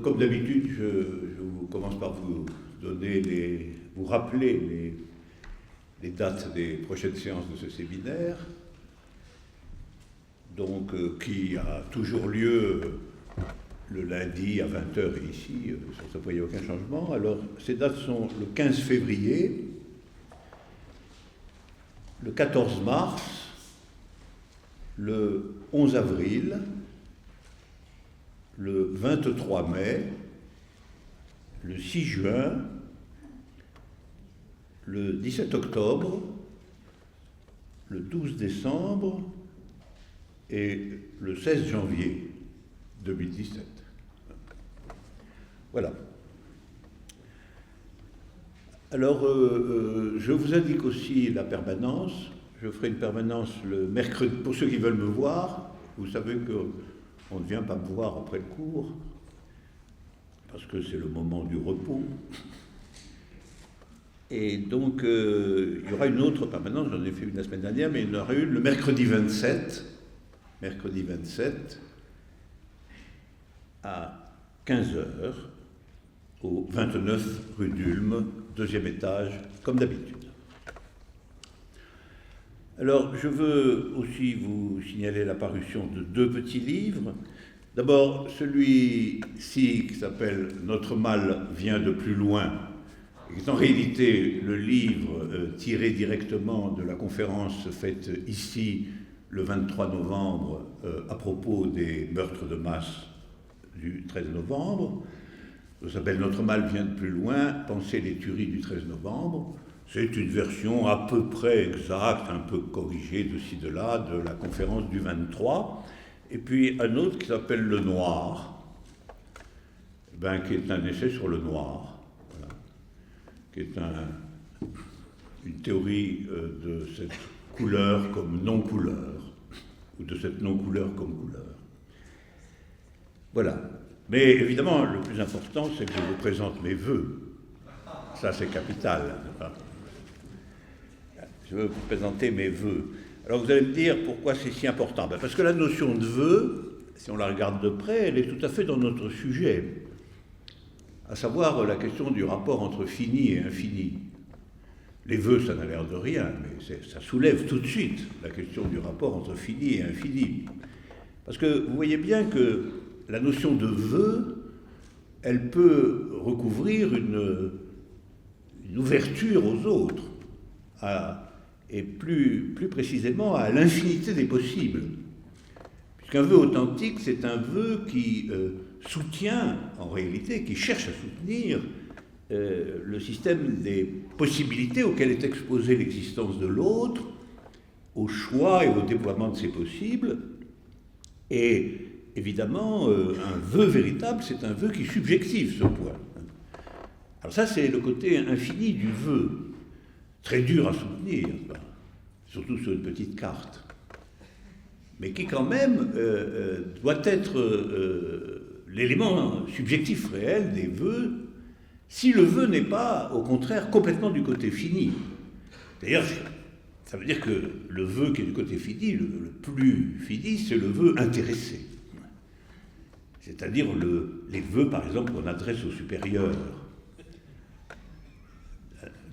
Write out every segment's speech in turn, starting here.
comme d'habitude, je vous commence par vous rappeler les dates des prochaines séances de ce séminaire, donc qui a toujours lieu le lundi à 20h ici, sur ce point il n'y a aucun changement. Alors, ces dates sont le 15 février, le 14 mars, le 11 avril, le 23 mai, le 6 juin, le 17 octobre, le 12 décembre et le 16 janvier 2017. Voilà. Alors, je vous indique aussi la permanence. Je ferai une permanence le mercredi, pour ceux qui veulent me voir. Vous savez qu'on ne vient pas me voir après le cours, parce que c'est le moment du repos. Et donc, il y aura une autre permanence, j'en ai fait une la semaine dernière, mais il y en aura une le mercredi 27 à 15h, au 29 rue d'Ulm, 2e étage, comme d'habitude. Alors, je veux aussi vous signaler la parution de 2 petits livres. D'abord, celui-ci qui s'appelle « Notre mal vient de plus loin », qui est en réalité le livre tiré directement de la conférence faite ici le 23 novembre à propos des meurtres de masse du 13 novembre. Ça s'appelle « Notre mal vient de plus loin, penser les tueries du 13 novembre ». C'est une version à peu près exacte, un peu corrigée de ci, de là, de la conférence du 23. Et puis un autre qui s'appelle « Le Noir », qui est un essai sur le noir, voilà, qui est une théorie de cette couleur comme non-couleur, ou de cette non-couleur comme couleur. Voilà. Mais évidemment, le plus important, c'est que je vous présente mes vœux. Ça, c'est capital. Je veux vous présenter mes vœux. Alors vous allez me dire pourquoi c'est si important. Parce que la notion de vœu, si on la regarde de près, elle est tout à fait dans notre sujet, à savoir la question du rapport entre fini et infini. Les vœux, ça n'a l'air de rien, mais ça soulève tout de suite la question du rapport entre fini et infini. Parce que vous voyez bien que la notion de vœu, elle peut recouvrir une ouverture aux autres, et plus précisément à l'infinité des possibles. Puisqu'un vœu authentique, c'est un vœu qui soutient, en réalité, qui cherche à soutenir le système des possibilités auxquelles est exposée l'existence de l'autre, au choix et au déploiement de ces possibles. Et évidemment, un vœu véritable, c'est un vœu qui subjective ce point. Alors ça, c'est le côté infini du vœu, très dur à soutenir, surtout sur une petite carte, mais qui quand même doit être l'élément subjectif réel des vœux, si le vœu n'est pas, au contraire, complètement du côté fini. D'ailleurs, ça veut dire que le vœu qui est du côté fini, le plus fini, c'est le vœu intéressé. C'est-à-dire les vœux, par exemple, qu'on adresse aux supérieurs.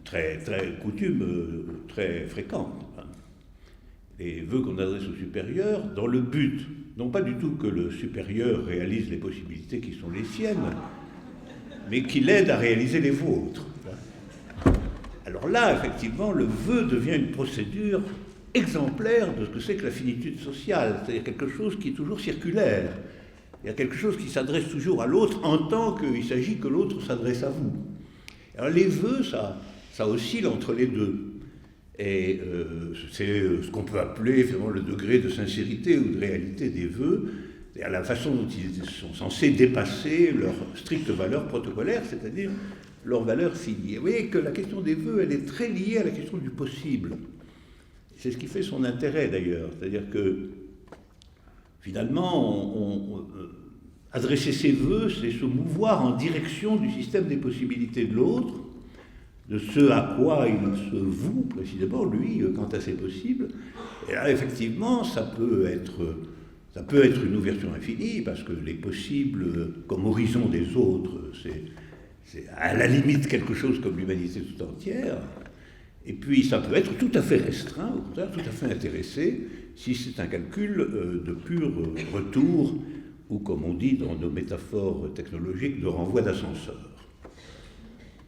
Très coutume, très fréquente. Les vœux qu'on adresse aux supérieurs dans le but, non pas du tout que le supérieur réalise les possibilités qui sont les siennes, mais qu'il aide à réaliser les vôtres. Alors là, effectivement, le vœu devient une procédure exemplaire de ce que c'est que la finitude sociale, c'est-à-dire quelque chose qui est toujours circulaire. Il y a quelque chose qui s'adresse toujours à l'autre en tant qu'il s'agit que l'autre s'adresse à vous. Alors les vœux, ça oscille entre les deux. Et c'est ce qu'on peut appeler finalement le degré de sincérité ou de réalité des vœux, c'est-à-dire la façon dont ils sont censés dépasser leur stricte valeur protocolaire, c'est-à-dire leur valeur finie. Et vous voyez que la question des vœux, elle est très liée à la question du possible. C'est ce qui fait son intérêt d'ailleurs, c'est-à-dire que finalement, adresser ses vœux, c'est se mouvoir en direction du système des possibilités de l'autre, de ce à quoi il se voue précisément, lui, quant à ses possibles. Et là, effectivement, ça peut être Ça peut être une ouverture infinie, parce que les possibles, comme horizon des autres, c'est à la limite quelque chose comme l'humanité tout entière. Et puis ça peut être tout à fait restreint, au contraire, tout à fait intéressé, si c'est un calcul de pur retour, ou comme on dit dans nos métaphores technologiques, de renvoi d'ascenseur.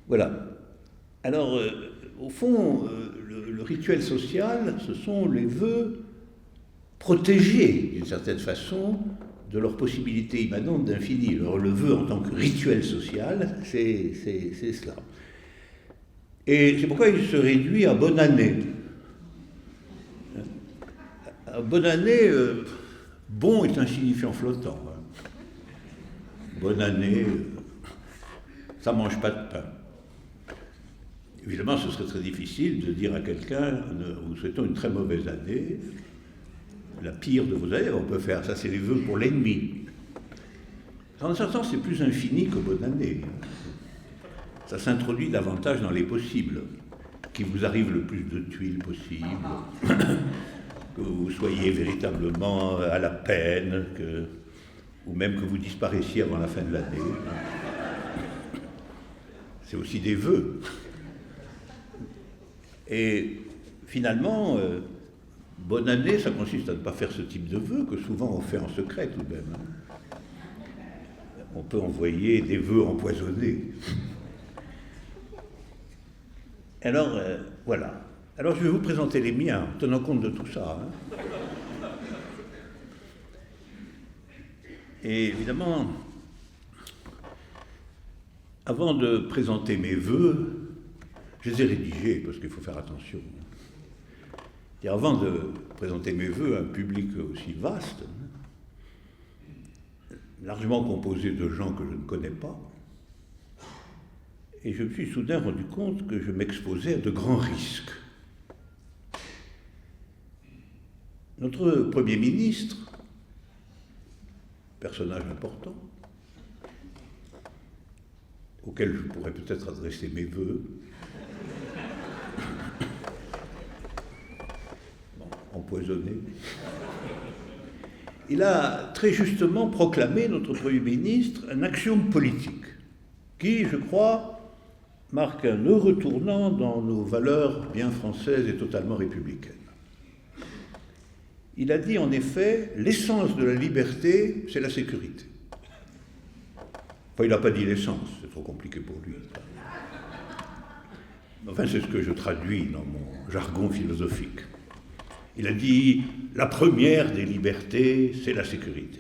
Voilà. Alors, au fond, le rituel social, ce sont les vœux protégés, d'une certaine façon, de leur possibilité immanente d'infini. Alors, le vœu en tant que rituel social, c'est cela. Et c'est pourquoi il se réduit à bonne année. À bonne année, bon est un signifiant flottant. Bonne année, ça ne mange pas de pain. Évidemment, ce serait très difficile de dire à quelqu'un, nous souhaitons une très mauvaise année, la pire de vos années, on peut faire ça, c'est les vœux pour l'ennemi. En un certain sens, c'est plus infini que bonne année. Ça s'introduit davantage dans les possibles, qu'il vous arrive le plus de tuiles possible, que vous soyez véritablement à la peine, ou même que vous disparaissiez avant la fin de l'année. C'est aussi des vœux. Et finalement, bonne année, ça consiste à ne pas faire ce type de vœux, que souvent on fait en secret tout de même. On peut envoyer des vœux empoisonnés. Alors, voilà. Alors, je vais vous présenter les miens, tenant compte de tout ça. Et évidemment, avant de présenter mes vœux, je les ai rédigés, parce qu'il faut faire attention. Et avant de présenter mes vœux à un public aussi vaste, largement composé de gens que je ne connais pas, et je me suis soudain rendu compte que je m'exposais à de grands risques. Notre Premier ministre, personnage important, auquel je pourrais peut-être adresser mes vœux, empoisonné, il a très justement proclamé, notre Premier ministre, un axiome politique qui, je crois, marque un heureux tournant dans nos valeurs bien françaises et totalement républicaines. Il a dit en effet, l'essence de la liberté, c'est la sécurité. Enfin, il n'a pas dit l'essence, c'est trop compliqué pour lui. Enfin, c'est ce que je traduis dans mon jargon philosophique. Il a dit, la première des libertés, c'est la sécurité.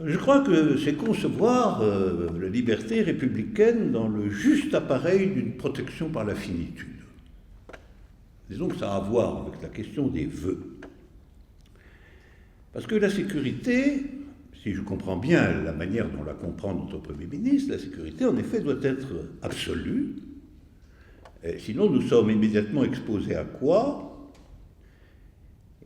Je crois que c'est concevoir la liberté républicaine dans le juste appareil d'une protection par la finitude. Disons que ça a à voir avec la question des vœux. Parce que la sécurité, si je comprends bien la manière dont la comprend notre Premier ministre, la sécurité, en effet, doit être absolue. Et sinon, nous sommes immédiatement exposés à quoi ?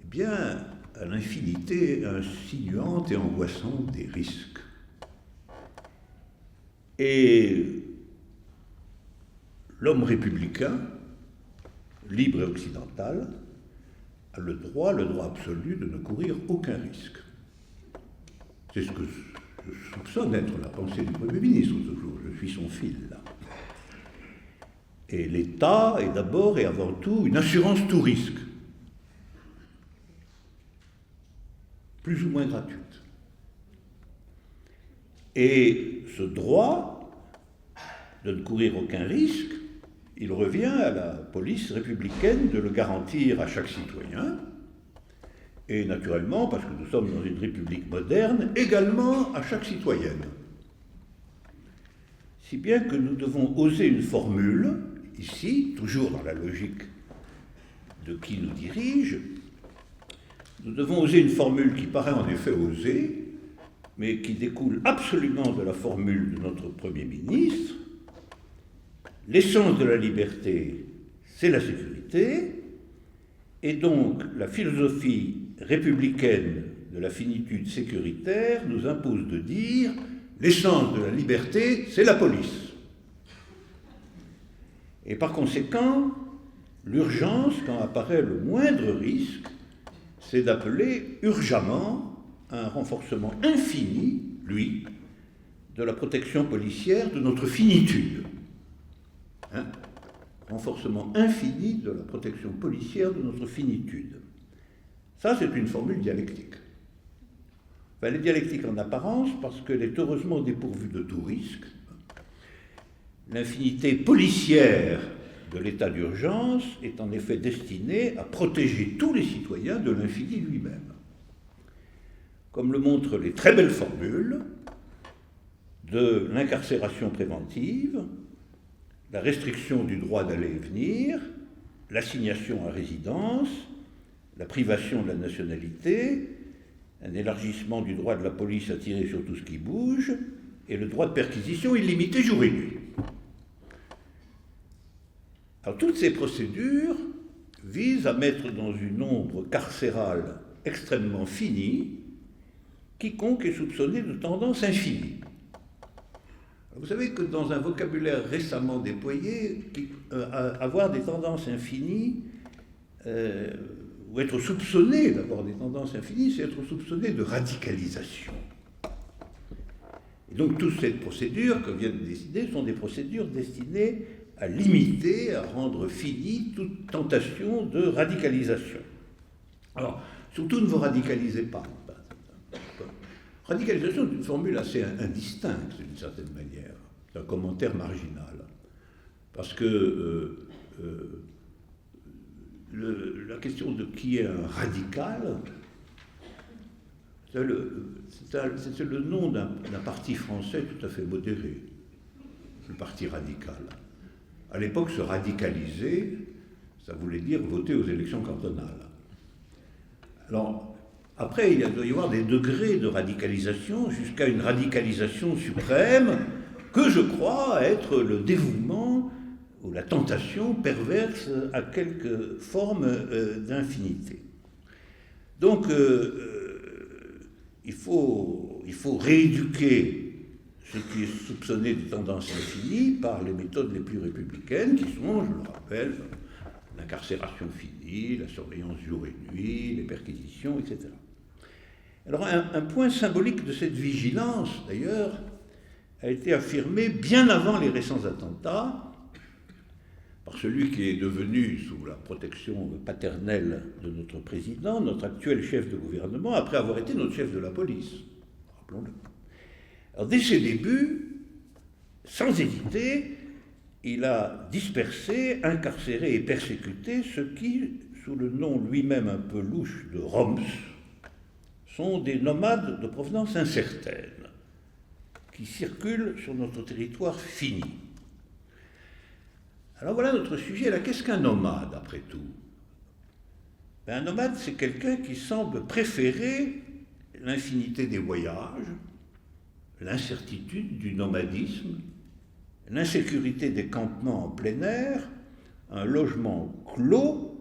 Eh bien, à l'infinité insinuante et angoissante des risques. Et l'homme républicain, libre et occidental, a le droit absolu de ne courir aucun risque. C'est ce que je soupçonne être la pensée du Premier ministre toujours, je suis son fil là. Et l'État est d'abord et avant tout une assurance tout risque, plus ou moins gratuite. Et ce droit de ne courir aucun risque, il revient à la police républicaine de le garantir à chaque citoyen, et naturellement, parce que nous sommes dans une république moderne, également à chaque citoyenne. Si bien que nous devons oser une formule, ici, toujours dans la logique de qui nous dirige, nous devons oser une formule qui paraît en effet osée, mais qui découle absolument de la formule de notre Premier ministre. L'essence de la liberté, c'est la sécurité, et donc la philosophie républicaine de la finitude sécuritaire nous impose de dire l'essence de la liberté, c'est la police. Et par conséquent, l'urgence, quand apparaît le moindre risque, c'est d'appeler urgemment à un renforcement infini, lui, de la protection policière de notre finitude. Renforcement infini de la protection policière de notre finitude. Ça, c'est une formule dialectique. Elle est dialectique en apparence parce qu'elle est heureusement dépourvue de tout risque. L'infinité policière de l'état d'urgence est en effet destinée à protéger tous les citoyens de l'infini lui-même. Comme le montrent les très belles formules de l'incarcération préventive, la restriction du droit d'aller et venir, l'assignation à résidence, la privation de la nationalité, un élargissement du droit de la police à tirer sur tout ce qui bouge, et le droit de perquisition illimité jour et nuit. Alors toutes ces procédures visent à mettre dans une ombre carcérale extrêmement finie quiconque est soupçonné de tendance infinie. Vous savez que dans un vocabulaire récemment déployé, avoir des tendances infinies, ou être soupçonné d'avoir des tendances infinies, c'est être soupçonné de radicalisation. Et donc toutes ces procédures que vient de décider sont des procédures destinées à limiter, à rendre finie toute tentation de radicalisation. Alors, surtout ne vous radicalisez pas. Radicalisation est une formule assez indistincte, d'une certaine manière. C'est un commentaire marginal. Parce que la question de qui est un radical, c'est le nom d'un parti français tout à fait modéré, le parti radical. À l'époque, se radicaliser, ça voulait dire voter aux élections cantonales. Alors, après, il doit y avoir des degrés de radicalisation jusqu'à une radicalisation suprême que je crois être le dévouement ou la tentation perverse à quelque forme d'infinité. Donc, il faut rééduquer ce qui est soupçonné de tendance infinie par les méthodes les plus républicaines qui sont, je le rappelle, l'incarcération finie, la surveillance jour et nuit, les perquisitions, etc. Alors un point symbolique de cette vigilance, d'ailleurs, a été affirmé bien avant les récents attentats par celui qui est devenu, sous la protection paternelle de notre président, notre actuel chef de gouvernement, après avoir été notre chef de la police. Rappelons-le. Alors dès ses débuts, sans hésiter, il a dispersé, incarcéré et persécuté ceux qui, sous le nom lui-même un peu louche de Roms, sont des nomades de provenance incertaine, qui circulent sur notre territoire fini. Alors voilà notre sujet. Là, qu'est-ce qu'un nomade, après tout? Un nomade, c'est quelqu'un qui semble préférer l'infinité des voyages, l'incertitude du nomadisme, l'insécurité des campements en plein air, un logement clos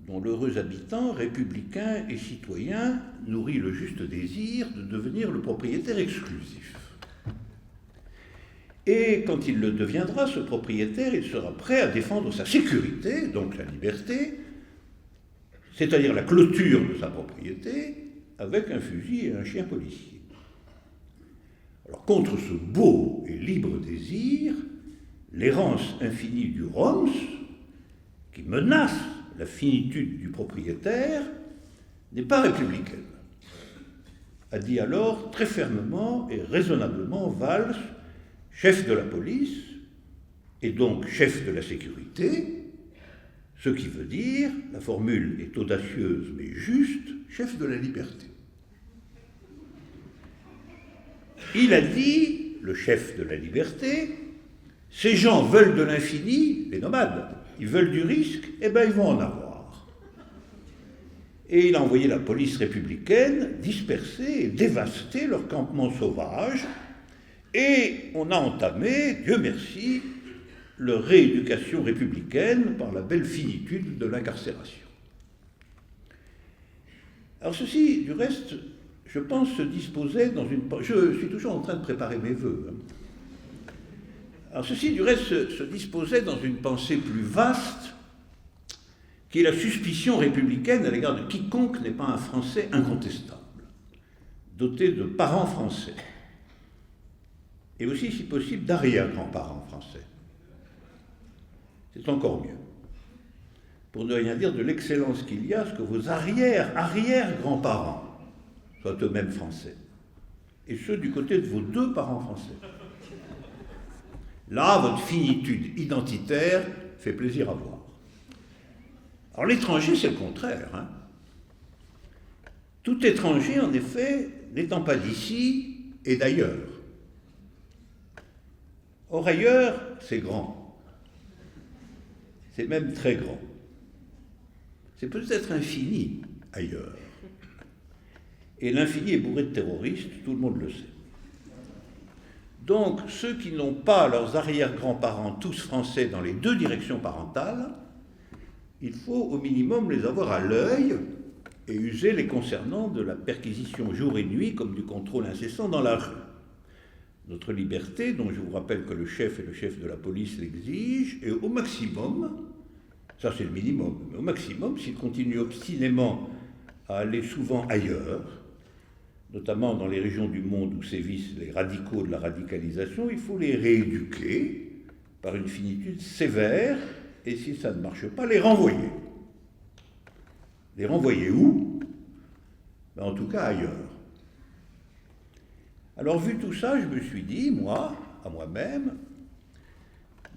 dont l'heureux habitant, républicain et citoyen, nourrit le juste désir de devenir le propriétaire exclusif. Et quand il le deviendra, ce propriétaire, il sera prêt à défendre sa sécurité, donc la liberté, c'est-à-dire la clôture de sa propriété, avec un fusil et un chien policier. Alors, contre ce beau et libre désir, l'errance infinie du Roms, qui menace la finitude du propriétaire, n'est pas républicaine, a dit alors très fermement et raisonnablement Valls, chef de la police, et donc chef de la sécurité, ce qui veut dire, la formule est audacieuse mais juste, chef de la liberté. Il a dit, le chef de la liberté, ces gens veulent de l'infini, les nomades, ils veulent du risque, eh bien ils vont en avoir. Et il a envoyé la police républicaine disperser et dévaster leurs campements sauvages, et on a entamé, Dieu merci, leur rééducation républicaine par la belle finitude de l'incarcération. Alors ceci, du reste, je pense, se disposait dans une... Je suis toujours en train de préparer mes vœux. Alors ceci, du reste, se disposait dans une pensée plus vaste qui est la suspicion républicaine à l'égard de quiconque n'est pas un Français incontestable, doté de parents français, et aussi, si possible, d'arrière-grands-parents français. C'est encore mieux. Pour ne rien dire de l'excellence qu'il y a à ce que vos arrière-grands-parents soient eux-mêmes français, et ceux du côté de vos deux parents français. Là, votre finitude identitaire fait plaisir à voir. Alors l'étranger, c'est le contraire. Hein. Tout étranger, en effet, n'étant pas d'ici et d'ailleurs. Or, ailleurs, c'est grand. C'est même très grand. C'est peut-être infini ailleurs. Et l'infini est bourré de terroristes, tout le monde le sait. Donc, ceux qui n'ont pas leurs arrière-grands-parents tous français dans les deux directions parentales, il faut au minimum les avoir à l'œil et user les concernant de la perquisition jour et nuit comme du contrôle incessant dans la rue. Notre liberté, dont je vous rappelle que le chef et le chef de la police l'exigent, est au maximum, ça c'est le minimum, mais au maximum, s'ils continuent obstinément à aller souvent ailleurs, notamment dans les régions du monde où sévissent les radicaux de la radicalisation, il faut les rééduquer par une finitude sévère, et si ça ne marche pas, les renvoyer. Les renvoyer où? Ben, en tout cas ailleurs. Alors, vu tout ça, je me suis dit, moi, à moi-même,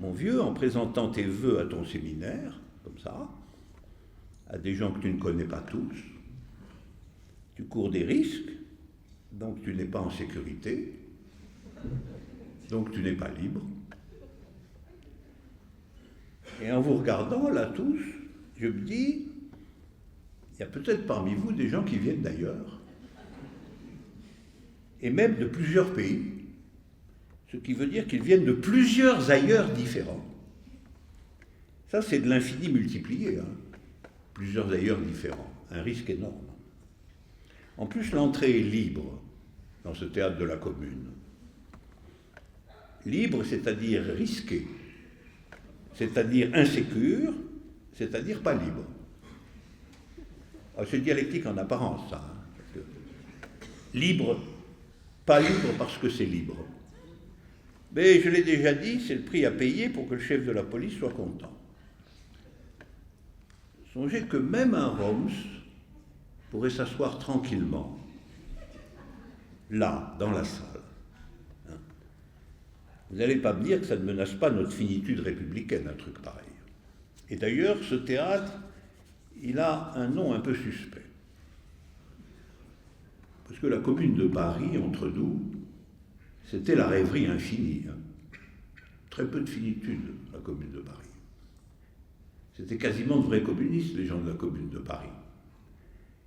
mon vieux, en présentant tes vœux à ton séminaire, comme ça, à des gens que tu ne connais pas tous, tu cours des risques, donc tu n'es pas en sécurité, donc tu n'es pas libre. Et en vous regardant là tous, je me dis, il y a peut-être parmi vous des gens qui viennent d'ailleurs, et même de plusieurs pays, ce qui veut dire qu'ils viennent de plusieurs ailleurs différents. Ça, c'est de l'infini multiplié, hein. Plusieurs ailleurs différents, un risque énorme. En plus, l'entrée est libre dans ce théâtre de la commune. Libre, c'est-à-dire risqué, c'est-à-dire insécure, c'est-à-dire pas libre. Alors, c'est dialectique en apparence, ça. Hein, parce que libre, pas libre parce que c'est libre. Mais je l'ai déjà dit, c'est le prix à payer pour que le chef de la police soit content. Songez que même un Roms pourrait s'asseoir tranquillement, là, dans la salle. Hein. Vous n'allez pas me dire que ça ne menace pas notre finitude républicaine, un truc pareil. Et d'ailleurs, ce théâtre, il a un nom un peu suspect. Parce que la commune de Paris, entre nous, c'était la rêverie infinie. Hein. Très peu de finitude, la commune de Paris. C'était quasiment de vrais communistes, les gens de la commune de Paris.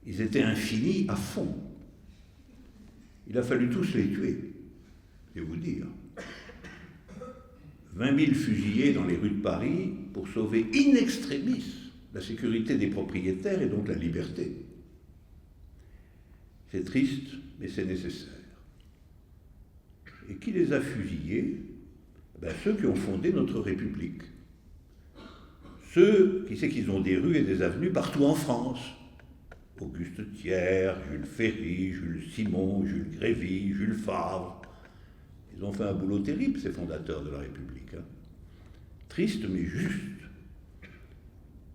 Ils étaient infinis à fond. Il a fallu tous les tuer, je vais vous dire. 20 000 fusillés dans les rues de Paris pour sauver in extremis la sécurité des propriétaires et donc la liberté. C'est triste, mais c'est nécessaire. Et qui les a fusillés? Ben, ceux qui ont fondé notre République. Ceux qui savent qu'ils ont des rues et des avenues partout en France. Auguste Thiers, Jules Ferry, Jules Simon, Jules Grévy, Jules Favre. Ils ont fait un boulot terrible, ces fondateurs de la République. Hein. Triste, mais juste.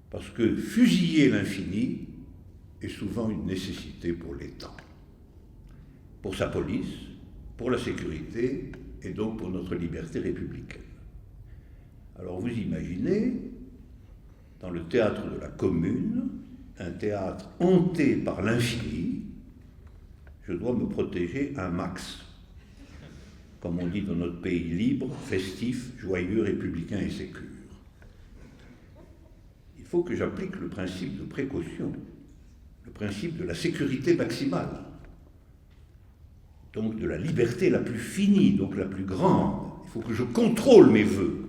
Parce que fusiller l'infini est souvent une nécessité pour l'État. Pour sa police, pour la sécurité, et donc pour notre liberté républicaine. Alors vous imaginez, dans le théâtre de la commune, un théâtre hanté par l'infini, je dois me protéger un max. Comme on dit dans notre pays libre, festif, joyeux, républicain et sécure. Il faut que j'applique le principe de précaution, le principe de la sécurité maximale, donc de la liberté la plus finie, donc la plus grande. Il faut que je contrôle mes vœux,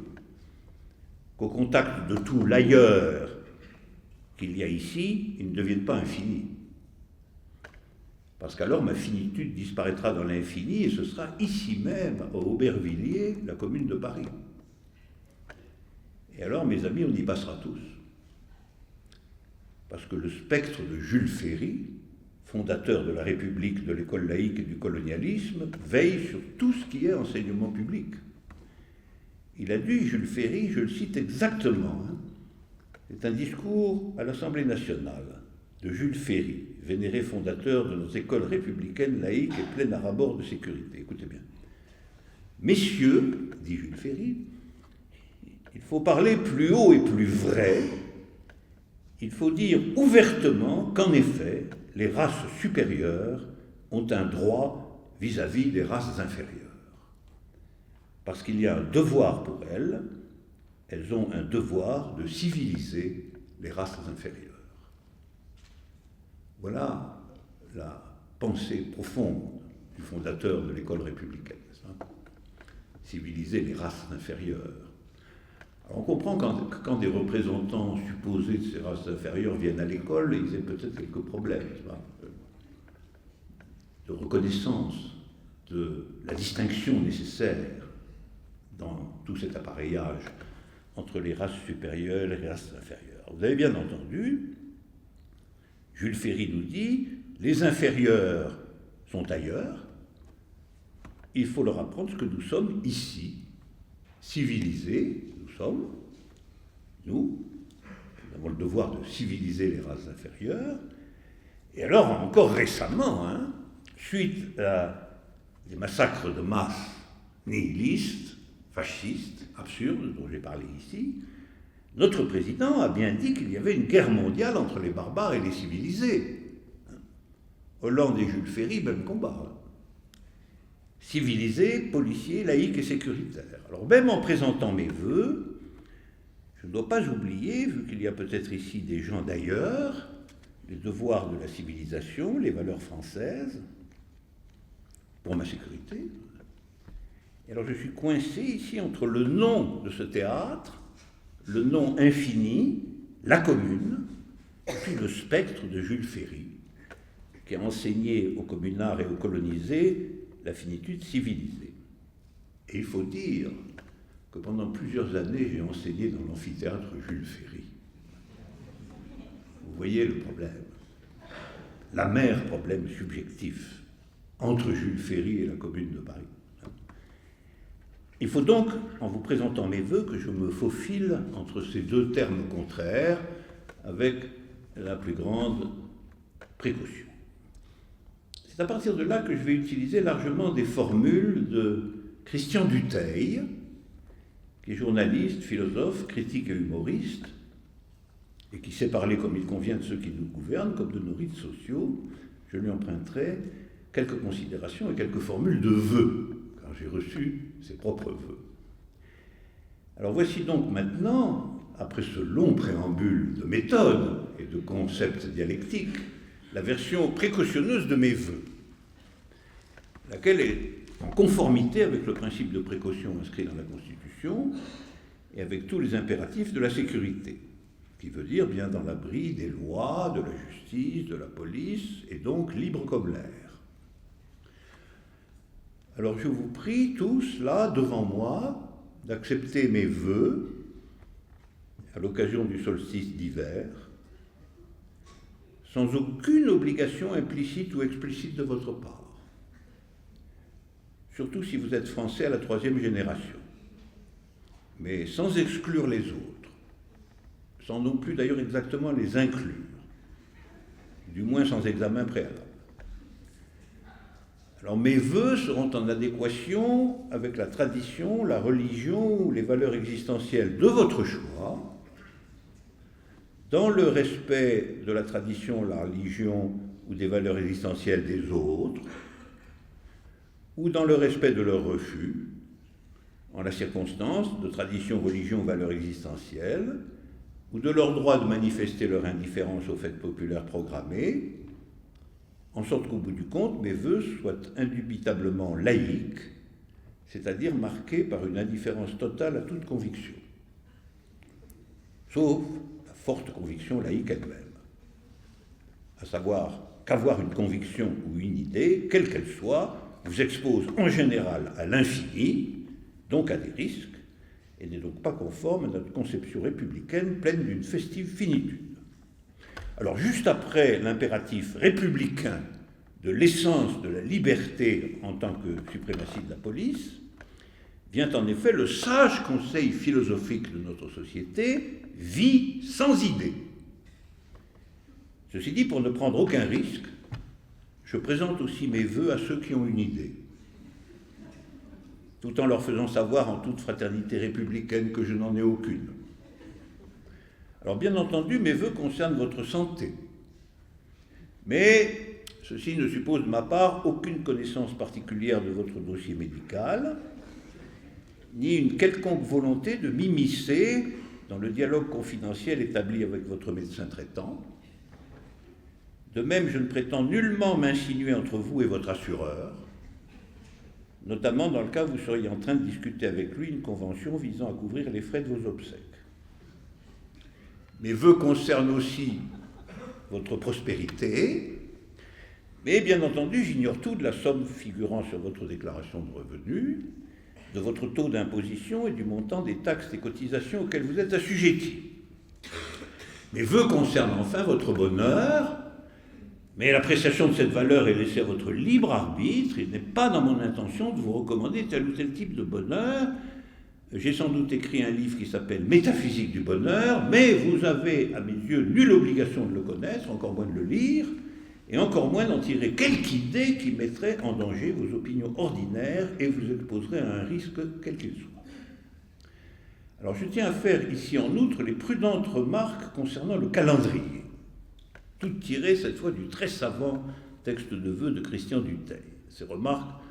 qu'au contact de tout l'ailleurs qu'il y a ici, ils ne deviennent pas infinis. Parce qu'alors ma finitude disparaîtra dans l'infini et ce sera ici même, à Aubervilliers, la commune de Paris. Et alors, mes amis, on y passera tous. parce que le spectre de Jules Ferry, fondateur de la République, de l'école laïque et du colonialisme, veille sur tout ce qui est enseignement public. Il a dit, Jules Ferry, je le cite exactement, c'est un discours à l'Assemblée nationale de Jules Ferry, vénéré fondateur de nos écoles républicaines laïques et pleines à rabord de sécurité. Écoutez bien. Messieurs, dit Jules Ferry, il faut parler plus haut et plus vrai. Il faut dire ouvertement qu'en effet, les races supérieures ont un droit vis-à-vis des races inférieures. Parce qu'il y a un devoir pour elles, elles ont un devoir de civiliser les races inférieures. Voilà la pensée profonde du fondateur de l'école républicaine. Civiliser les races inférieures. Alors on comprend quand des représentants supposés de ces races inférieures viennent à l'école, ils aient peut-être quelques problèmes de reconnaissance de la distinction nécessaire dans tout cet appareillage entre les races supérieures et les races inférieures. Vous avez bien entendu, Jules Ferry nous dit, les inférieurs sont ailleurs, il faut leur apprendre ce que nous sommes ici, civilisés, nous avons le devoir de civiliser les races inférieures, et alors encore récemment, suite à des massacres de masse nihilistes, fascistes, absurdes, dont j'ai parlé ici, notre président a bien dit qu'il y avait une guerre mondiale entre les barbares et les civilisés. Hollande et Jules Ferry, même combat. Civilisés, policiers, laïques et sécuritaires. Alors même en présentant mes vœux, je ne dois pas oublier, vu qu'il y a peut-être ici des gens d'ailleurs, les devoirs de la civilisation, les valeurs françaises, pour ma sécurité. Et alors je suis coincé ici entre le nom de ce théâtre, le nom infini, la commune, et puis le spectre de Jules Ferry, qui a enseigné aux communards et aux colonisés la finitude civilisée. Et il faut dire que pendant plusieurs années, j'ai enseigné dans l'amphithéâtre Jules Ferry. Vous voyez le problème, l'amer problème subjectif entre Jules Ferry et la Commune de Paris. Il faut donc, en vous présentant mes vœux, que je me faufile entre ces deux termes contraires avec la plus grande précaution. C'est à partir de là que je vais utiliser largement des formules de Christian Dutheil, qui est journaliste, philosophe, critique et humoriste, et qui sait parler comme il convient de ceux qui nous gouvernent, comme de nos rites sociaux. Je lui emprunterai quelques considérations et quelques formules de vœux, car j'ai reçu ses propres vœux. Alors voici donc maintenant, après ce long préambule de méthode et de concepts dialectiques, la version précautionneuse de mes vœux, laquelle est en conformité avec le principe de précaution inscrit dans la Constitution et avec tous les impératifs de la sécurité, qui veut dire bien dans l'abri des lois, de la justice, de la police, et donc libre comme l'air. Alors je vous prie tous, là, devant moi, d'accepter mes vœux à l'occasion du solstice d'hiver, sans aucune obligation implicite ou explicite de votre part. Surtout si vous êtes français à la 3e génération, mais sans exclure les autres, sans non plus d'ailleurs exactement les inclure, du moins sans examen préalable. Alors mes vœux seront en adéquation avec la tradition, la religion ou les valeurs existentielles de votre choix, dans le respect de la tradition, la religion ou des valeurs existentielles des autres, ou dans le respect de leur refus, en la circonstance de tradition, religion, valeurs existentielles, ou de leur droit de manifester leur indifférence aux fêtes populaires programmées, en sorte qu'au bout du compte, mes vœux soient indubitablement laïques, c'est-à-dire marqués par une indifférence totale à toute conviction, sauf la forte conviction laïque elle-même, à savoir qu'avoir une conviction ou une idée, quelle qu'elle soit, vous expose en général à l'infini, donc à des risques, et n'est donc pas conforme à notre conception républicaine pleine d'une festive finitude. Alors, juste après l'impératif républicain de l'essence de la liberté en tant que suprématie de la police, vient en effet le sage conseil philosophique de notre société, vie sans idée. Ceci dit, pour ne prendre aucun risque, je présente aussi mes vœux à ceux qui ont une idée, tout en leur faisant savoir en toute fraternité républicaine que je n'en ai aucune. Alors bien entendu, mes vœux concernent votre santé, mais ceci ne suppose de ma part aucune connaissance particulière de votre dossier médical, ni une quelconque volonté de m'immiscer dans le dialogue confidentiel établi avec votre médecin traitant. De même, je ne prétends nullement m'insinuer entre vous et votre assureur, notamment dans le cas où vous seriez en train de discuter avec lui une convention visant à couvrir les frais de vos obsèques. Mes vœux concernent aussi votre prospérité, mais bien entendu, j'ignore tout de la somme figurant sur votre déclaration de revenus, de votre taux d'imposition et du montant des taxes et cotisations auxquelles vous êtes assujettis. Mes vœux concernent enfin votre bonheur, mais l'appréciation de cette valeur est laissée à votre libre arbitre. Il n'est pas dans mon intention de vous recommander tel ou tel type de bonheur. J'ai sans doute écrit un livre qui s'appelle « Métaphysique du bonheur », mais vous avez, à mes yeux, nulle obligation de le connaître, encore moins de le lire, et encore moins d'en tirer quelque idée qui mettrait en danger vos opinions ordinaires et vous exposerait à un risque quel qu'il soit. Alors je tiens à faire ici en outre les prudentes remarques concernant le calendrier, toutes tirées cette fois du très savant texte de vœux de Christian Dutheil. Ces remarques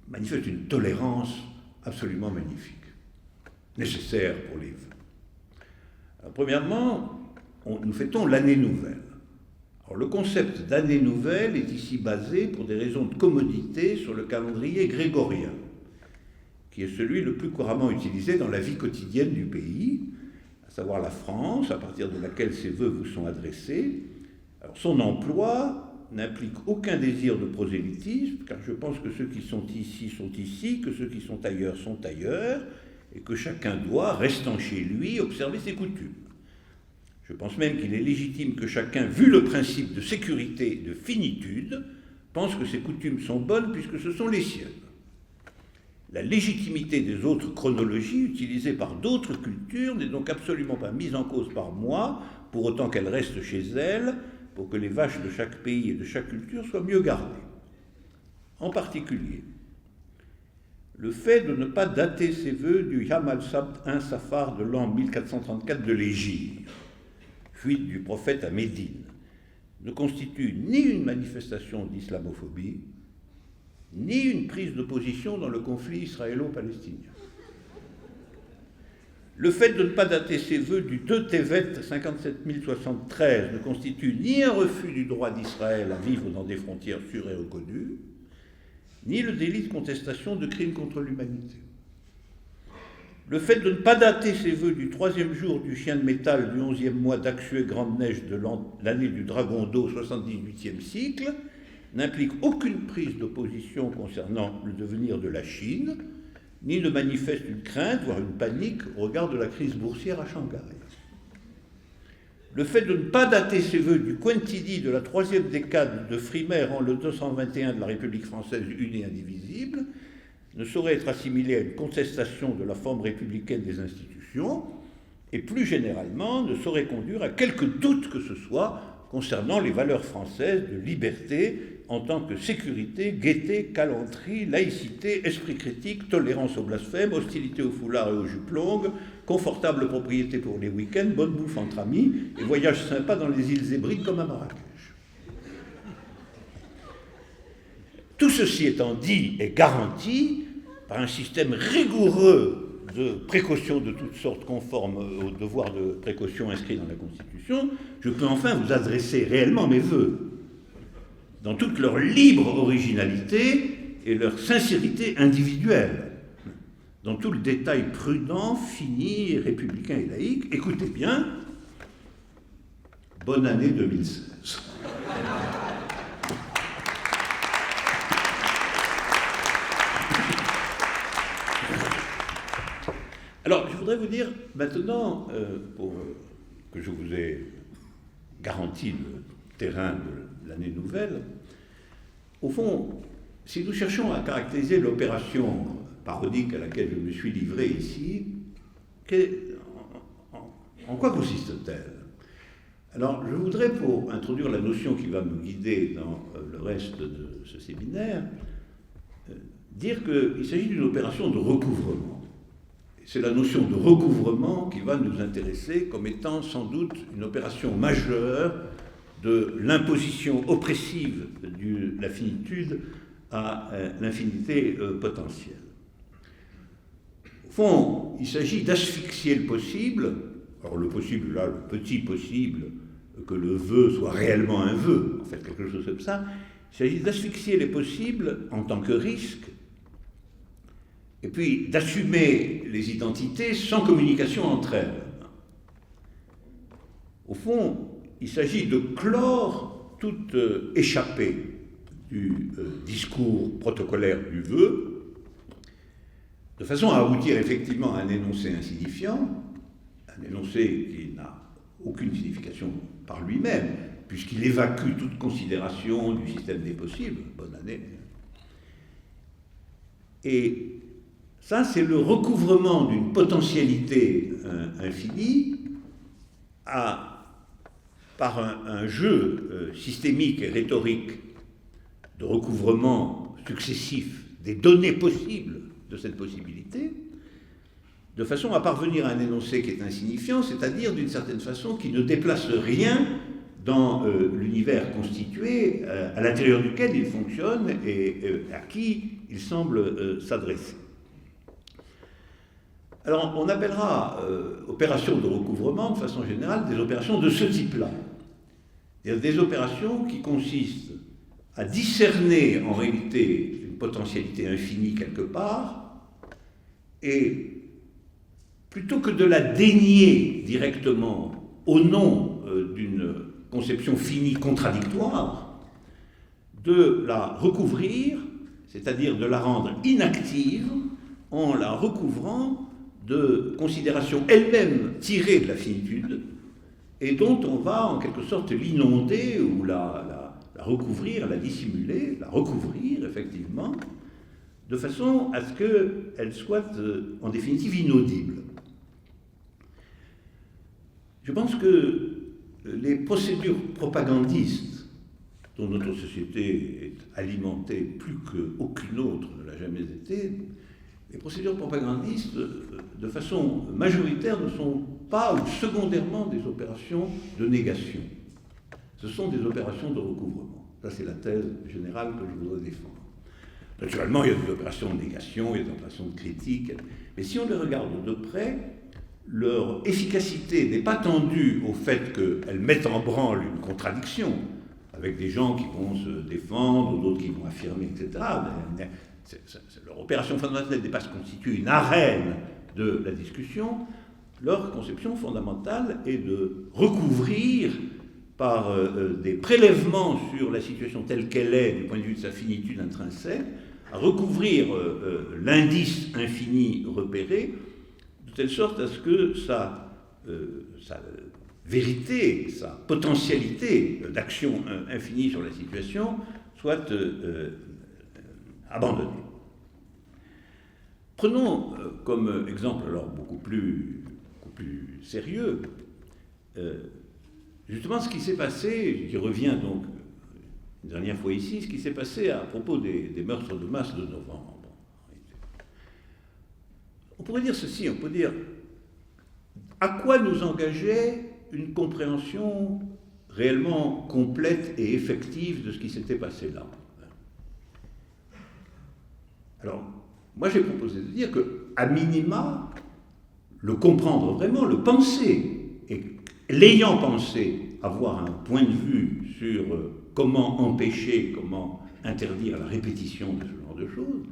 manifestent une tolérance absolument magnifique, nécessaire pour les vœux. Alors, premièrement, nous fêtons l'année nouvelle. Alors, le concept d'année nouvelle est ici basé, pour des raisons de commodité, sur le calendrier grégorien, qui est celui le plus couramment utilisé dans la vie quotidienne du pays, à savoir la France, à partir de laquelle ces vœux vous sont adressés. Alors, son emploi n'implique aucun désir de prosélytisme, car je pense que ceux qui sont ici, que ceux qui sont ailleurs, et que chacun doit, restant chez lui, observer ses coutumes. Je pense même qu'il est légitime que chacun, vu le principe de sécurité et de finitude, pense que ses coutumes sont bonnes puisque ce sont les siennes. La légitimité des autres chronologies utilisées par d'autres cultures n'est donc absolument pas mise en cause par moi, pour autant qu'elle reste chez elle, pour que les vaches de chaque pays et de chaque culture soient mieux gardées. En particulier, le fait de ne pas dater ces vœux du Yam al-Sabt 1 Safar de l'an 1434 de l'Hégire, fuite du prophète à Médine, ne constitue ni une manifestation d'islamophobie, ni une prise de position dans le conflit israélo-palestinien. Le fait de ne pas dater ces vœux du 2 Tevet 57073 ne constitue ni un refus du droit d'Israël à vivre dans des frontières sûres et reconnues, ni le délit de contestation de crimes contre l'humanité. Le fait de ne pas dater ces vœux du 3e jour du chien de métal du 11e mois d'Aksué Grande Neige de l'année du Dragon d'eau 78e cycle n'implique aucune prise de position concernant le devenir de la Chine, ni ne manifeste une crainte, voire une panique, au regard de la crise boursière à Shanghai. Le fait de ne pas dater ces vœux du Quintidi de la 3e décade de Frimaire en le 221 de la République française une et indivisible ne saurait être assimilé à une contestation de la forme républicaine des institutions, et plus généralement ne saurait conduire à quelque doute que ce soit concernant les valeurs françaises de liberté en tant que sécurité, gaieté, galanterie, laïcité, esprit critique, tolérance au blasphème, hostilité au foulard et aux jupes longues, confortable propriété pour les week-ends, bonne bouffe entre amis et voyage sympa dans les îles Hébrides comme à Marrakech. Tout ceci étant dit et garanti par un système rigoureux de précautions de toutes sortes conformes au devoir de précaution inscrit dans la Constitution, je peux enfin vous adresser réellement mes vœux, dans toute leur libre originalité et leur sincérité individuelle, dans tout le détail prudent, fini, républicain et laïque. Écoutez bien, bonne année 2016. Alors, je voudrais vous dire maintenant, que je vous ai garantit le terrain de l'année nouvelle. Au fond, si nous cherchons à caractériser l'opération parodique à laquelle je me suis livré ici, en quoi consiste-t-elle? Alors, je voudrais, pour introduire la notion qui va me guider dans le reste de ce séminaire, dire qu'il s'agit d'une opération de recouvrement. C'est la notion de recouvrement qui va nous intéresser comme étant sans doute une opération majeure de l'imposition oppressive de la finitude à l'infinité potentielle. Au fond, il s'agit d'asphyxier le possible. Alors le possible, là, le petit possible, que le vœu soit réellement un vœu, en fait, quelque chose comme ça. Il s'agit d'asphyxier les possibles en tant que risque, et puis d'assumer les identités sans communication entre elles. Au fond, il s'agit de clore toute échappée du discours protocolaire du vœu, de façon à aboutir effectivement à un énoncé insignifiant, un énoncé qui n'a aucune signification par lui-même, puisqu'il évacue toute considération du système des possibles. Bonne année. Et ça, c'est le recouvrement d'une potentialité infinie par un jeu systémique et rhétorique de recouvrement successif des données possibles de cette possibilité, de façon à parvenir à un énoncé qui est insignifiant, c'est-à-dire d'une certaine façon qui ne déplace rien dans l'univers constitué à l'intérieur duquel il fonctionne et à qui il semble s'adresser. Alors, on appellera opérations de recouvrement, de façon générale, des opérations de ce type-là. Des opérations qui consistent à discerner en réalité une potentialité infinie quelque part, et plutôt que de la dénier directement au nom d'une conception finie contradictoire, de la recouvrir, c'est-à-dire de la rendre inactive en la recouvrant de considérations elles-mêmes tirées de la finitude et dont on va en quelque sorte l'inonder ou la recouvrir, la dissimuler, la recouvrir effectivement, de façon à ce qu'elle soit en définitive inaudible. Je pense que les procédures propagandistes dont notre société est alimentée plus qu'aucune autre ne l'a jamais été, les procédures propagandistes, de façon majoritaire, ne sont pas ou secondairement des opérations de négation. Ce sont des opérations de recouvrement. Ça, c'est la thèse générale que je voudrais défendre. Naturellement, il y a des opérations de négation, il y a des opérations de critique, mais si on les regarde de près, leur efficacité n'est pas tendue au fait qu'elles mettent en branle une contradiction, avec des gens qui vont se défendre, ou d'autres qui vont affirmer, etc. Leur opération fondamentale n'est pas de constituer une arène de la discussion. Leur conception fondamentale est de recouvrir par des prélèvements sur la situation telle qu'elle est du point de vue de sa finitude intrinsèque, à recouvrir l'indice infini repéré, de telle sorte à ce que sa vérité, sa potentialité d'action infinie sur la situation soit abandonnée. Prenons comme exemple, alors beaucoup plus sérieux, justement ce qui s'est passé, j'y reviens donc une dernière fois ici, ce qui s'est passé à propos des meurtres de masse de novembre. On pourrait dire ceci, on peut dire à quoi nous engageait une compréhension réellement complète et effective de ce qui s'était passé là. Alors, moi j'ai proposé de dire que, à minima, le comprendre vraiment, le penser, et l'ayant pensé, avoir un point de vue sur comment empêcher, comment interdire la répétition de ce genre de choses,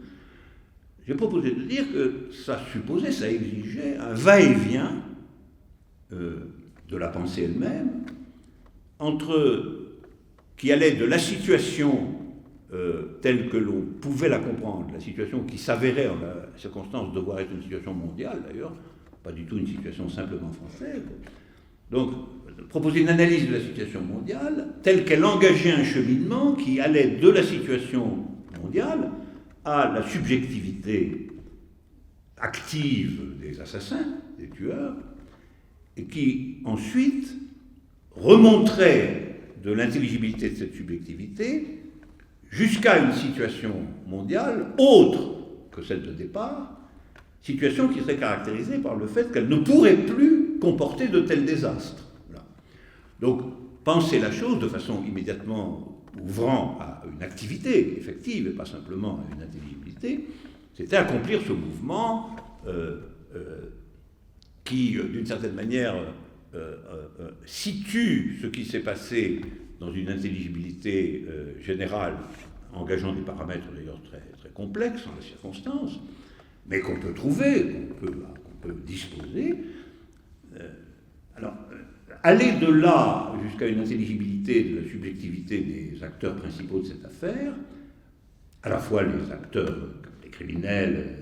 j'ai proposé de dire que ça supposait, ça exigeait un va-et-vient de la pensée elle-même, qui allait de la situation telle que l'on pouvait la comprendre, la situation qui s'avérait en la circonstance devoir être une situation mondiale d'ailleurs, pas du tout une situation simplement française, Donc, proposer une analyse de la situation mondiale telle qu'elle engageait un cheminement qui allait de la situation mondiale à la subjectivité active des assassins, des tueurs, et qui ensuite remonterait de l'intelligibilité de cette subjectivité jusqu'à une situation mondiale autre que celle de départ, situation qui serait caractérisée par le fait qu'elle ne pourrait plus comporter de tels désastres. Voilà. Donc, penser la chose de façon immédiatement ouvrant à une activité effective et pas simplement à une intelligibilité, c'était accomplir ce mouvement qui, d'une certaine manière, situe ce qui s'est passé dans une intelligibilité générale, engageant des paramètres d'ailleurs très, très complexes en les circonstances, mais qu'on peut trouver, qu'on peut disposer. Alors, aller de là jusqu'à une intelligibilité de la subjectivité des acteurs principaux de cette affaire, à la fois les acteurs, les criminels,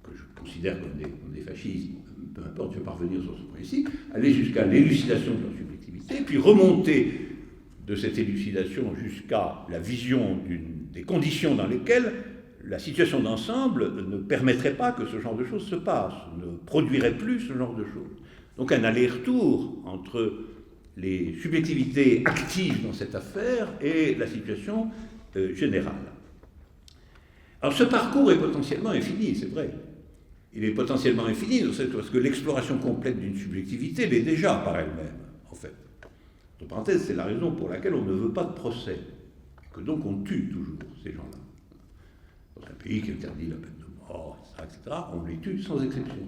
que je considère comme des fascistes, peu importe, je vais pas revenir sur ce point ici, aller jusqu'à l'élucidation de leur subjectivité, puis remonter de cette élucidation jusqu'à la vision des conditions dans lesquelles la situation d'ensemble ne permettrait pas que ce genre de choses se passe, ne produirait plus ce genre de choses. Donc un aller-retour entre les subjectivités actives dans cette affaire et la situation générale. Alors ce parcours est potentiellement infini, c'est vrai. Il est potentiellement infini parce que l'exploration complète d'une subjectivité l'est déjà par elle-même, en fait. Entre parenthèses, c'est la raison pour laquelle on ne veut pas de procès, et que donc on tue toujours ces gens-là. Dans un pays qui interdit la peine de mort, etc., on les tue sans exception.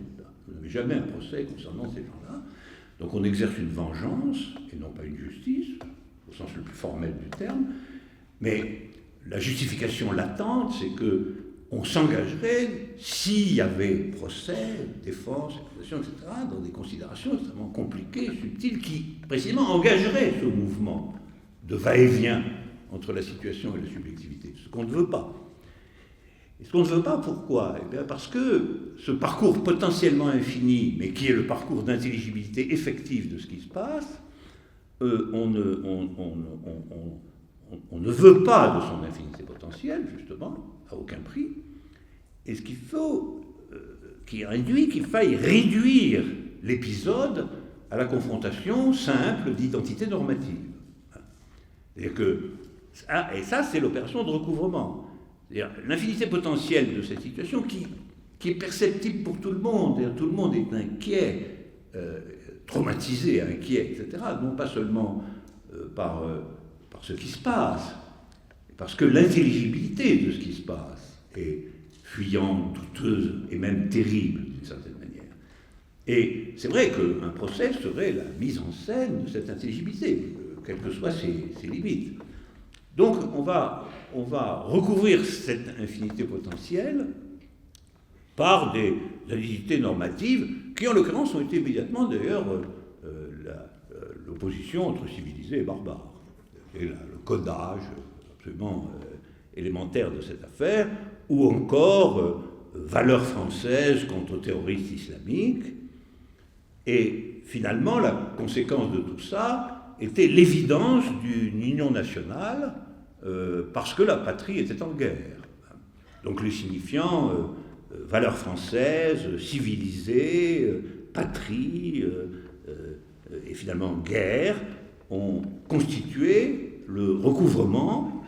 Vous n'avez jamais un procès concernant ces gens-là. Donc on exerce une vengeance, et non pas une justice, au sens le plus formel du terme, mais la justification latente, c'est qu'on s'engagerait, s'il y avait procès, défense, accusation, etc., dans des considérations extrêmement compliquées, subtiles, qui précisément engageraient ce mouvement de va-et-vient entre la situation et la subjectivité, ce qu'on ne veut pas. Et ce qu'on ne veut pas, pourquoi ? Eh bien parce que ce parcours potentiellement infini, mais qui est le parcours d'intelligibilité effective de ce qui se passe, on ne veut pas de son infinité potentielle, justement, à aucun prix. Et ce qu'il faut, qui induit qu'il faille réduire l'épisode à la confrontation simple d'identité normative. C'est-à-dire que, et ça, c'est l'opération de recouvrement. C'est-à-dire l'infinité potentielle de cette situation qui est perceptible pour tout le monde. Tout le monde est inquiet, traumatisé, inquiet, etc. Non pas seulement par ce qui se passe, parce que l'intelligibilité de ce qui se passe est fuyante, douteuse et même terrible d'une certaine manière. Et c'est vrai qu'un procès serait la mise en scène de cette intelligibilité, quelles que soient ses limites. Donc on va recouvrir cette infinité potentielle par des intelligibilités normatives qui, en l'occurrence, ont été immédiatement, d'ailleurs, l'opposition entre civilisés et barbares. Et le codage absolument élémentaire de cette affaire, ou encore valeurs françaises contre terroristes islamiques. Et finalement, la conséquence de tout ça était l'évidence d'une union nationale parce que la patrie était en guerre. Donc les signifiants valeurs françaises, civilisées, patrie et finalement guerre ont constitué le recouvrement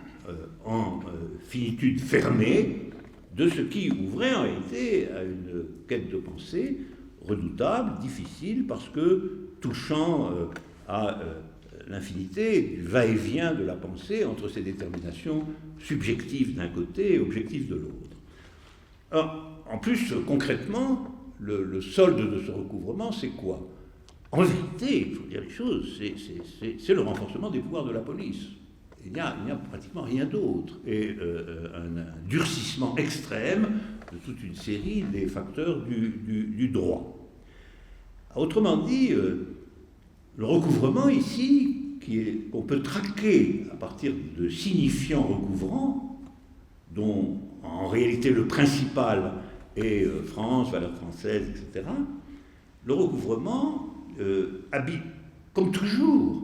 en finitude fermée de ce qui ouvrait en réalité à une quête de pensée redoutable, difficile, parce que touchant à l'infinité du va-et-vient de la pensée entre ses déterminations subjectives d'un côté et objectives de l'autre. Alors, en plus, concrètement, le solde de ce recouvrement, c'est quoi ? En vérité, il faut dire les choses, c'est le renforcement des pouvoirs de la police. Il n'y a pratiquement rien d'autre. Et un durcissement extrême de toute une série des facteurs du droit. Autrement dit, le recouvrement ici, qu'on peut traquer à partir de signifiants recouvrants, dont en réalité le principal est France, valeurs françaises, etc., le recouvrement comme toujours,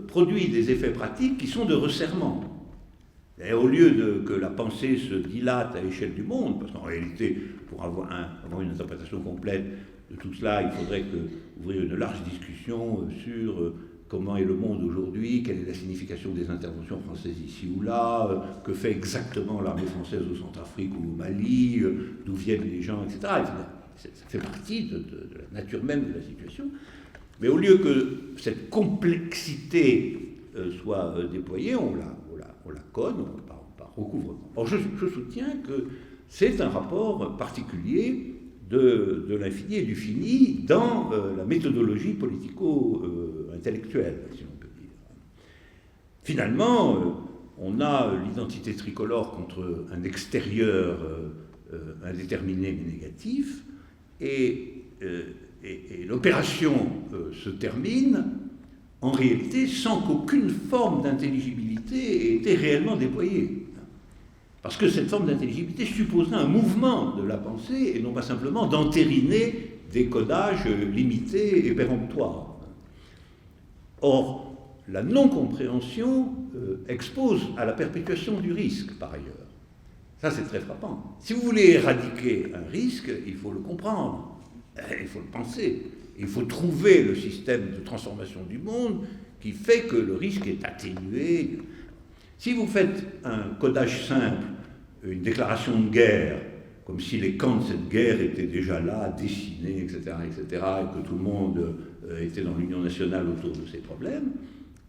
produit des effets pratiques qui sont de resserrement. Et au lieu que la pensée se dilate à l'échelle du monde, parce qu'en réalité, pour avoir une interprétation complète de tout cela, il faudrait ouvrir une large discussion sur comment est le monde aujourd'hui, quelle est la signification des interventions françaises ici ou là, que fait exactement l'armée française au Centrafrique ou au Mali, d'où viennent les gens, etc. Ça fait partie de la nature même de la situation. Mais au lieu que cette complexité soit déployée, on la code par recouvrement. Or, je soutiens que c'est un rapport particulier de l'infini et du fini dans la méthodologie politico-intellectuelle, si l'on peut dire. Finalement, on a l'identité tricolore contre un extérieur indéterminé mais négatif, et l'opération se termine en réalité sans qu'aucune forme d'intelligibilité ait été réellement déployée. Parce que cette forme d'intelligibilité supposerait un mouvement de la pensée et non pas simplement d'entériner des codages limités et péremptoires. Or, la non-compréhension expose à la perpétuation du risque, par ailleurs. Ça, c'est très frappant. Si vous voulez éradiquer un risque, il faut le comprendre, il faut le penser. Il faut trouver le système de transformation du monde qui fait que le risque est atténué. Si vous faites un codage simple, une déclaration de guerre, comme si les camps de cette guerre étaient déjà là, dessinés, etc., et que tout le monde était dans l'union nationale autour de ces problèmes,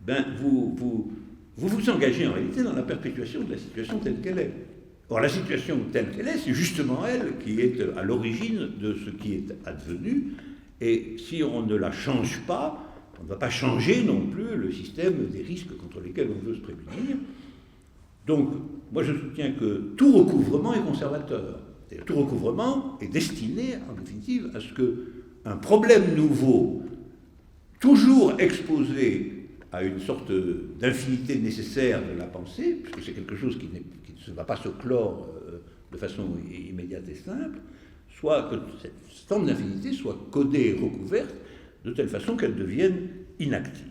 ben vous engagez en réalité dans la perpétuation de la situation telle qu'elle est. Or, la situation telle qu'elle est, c'est justement elle qui est à l'origine de ce qui est advenu. Et si on ne la change pas, on ne va pas changer non plus le système des risques contre lesquels on veut se prémunir. Donc, moi je soutiens que tout recouvrement est conservateur. C'est-à-dire, tout recouvrement est destiné, en définitive, à ce qu'un problème nouveau, toujours exposé à une sorte d'infinité nécessaire de la pensée, puisque c'est quelque chose qui ne va pas se clore de façon immédiate et simple, soit que cette forme d'infinité soit codée et recouverte de telle façon qu'elle devienne inactive.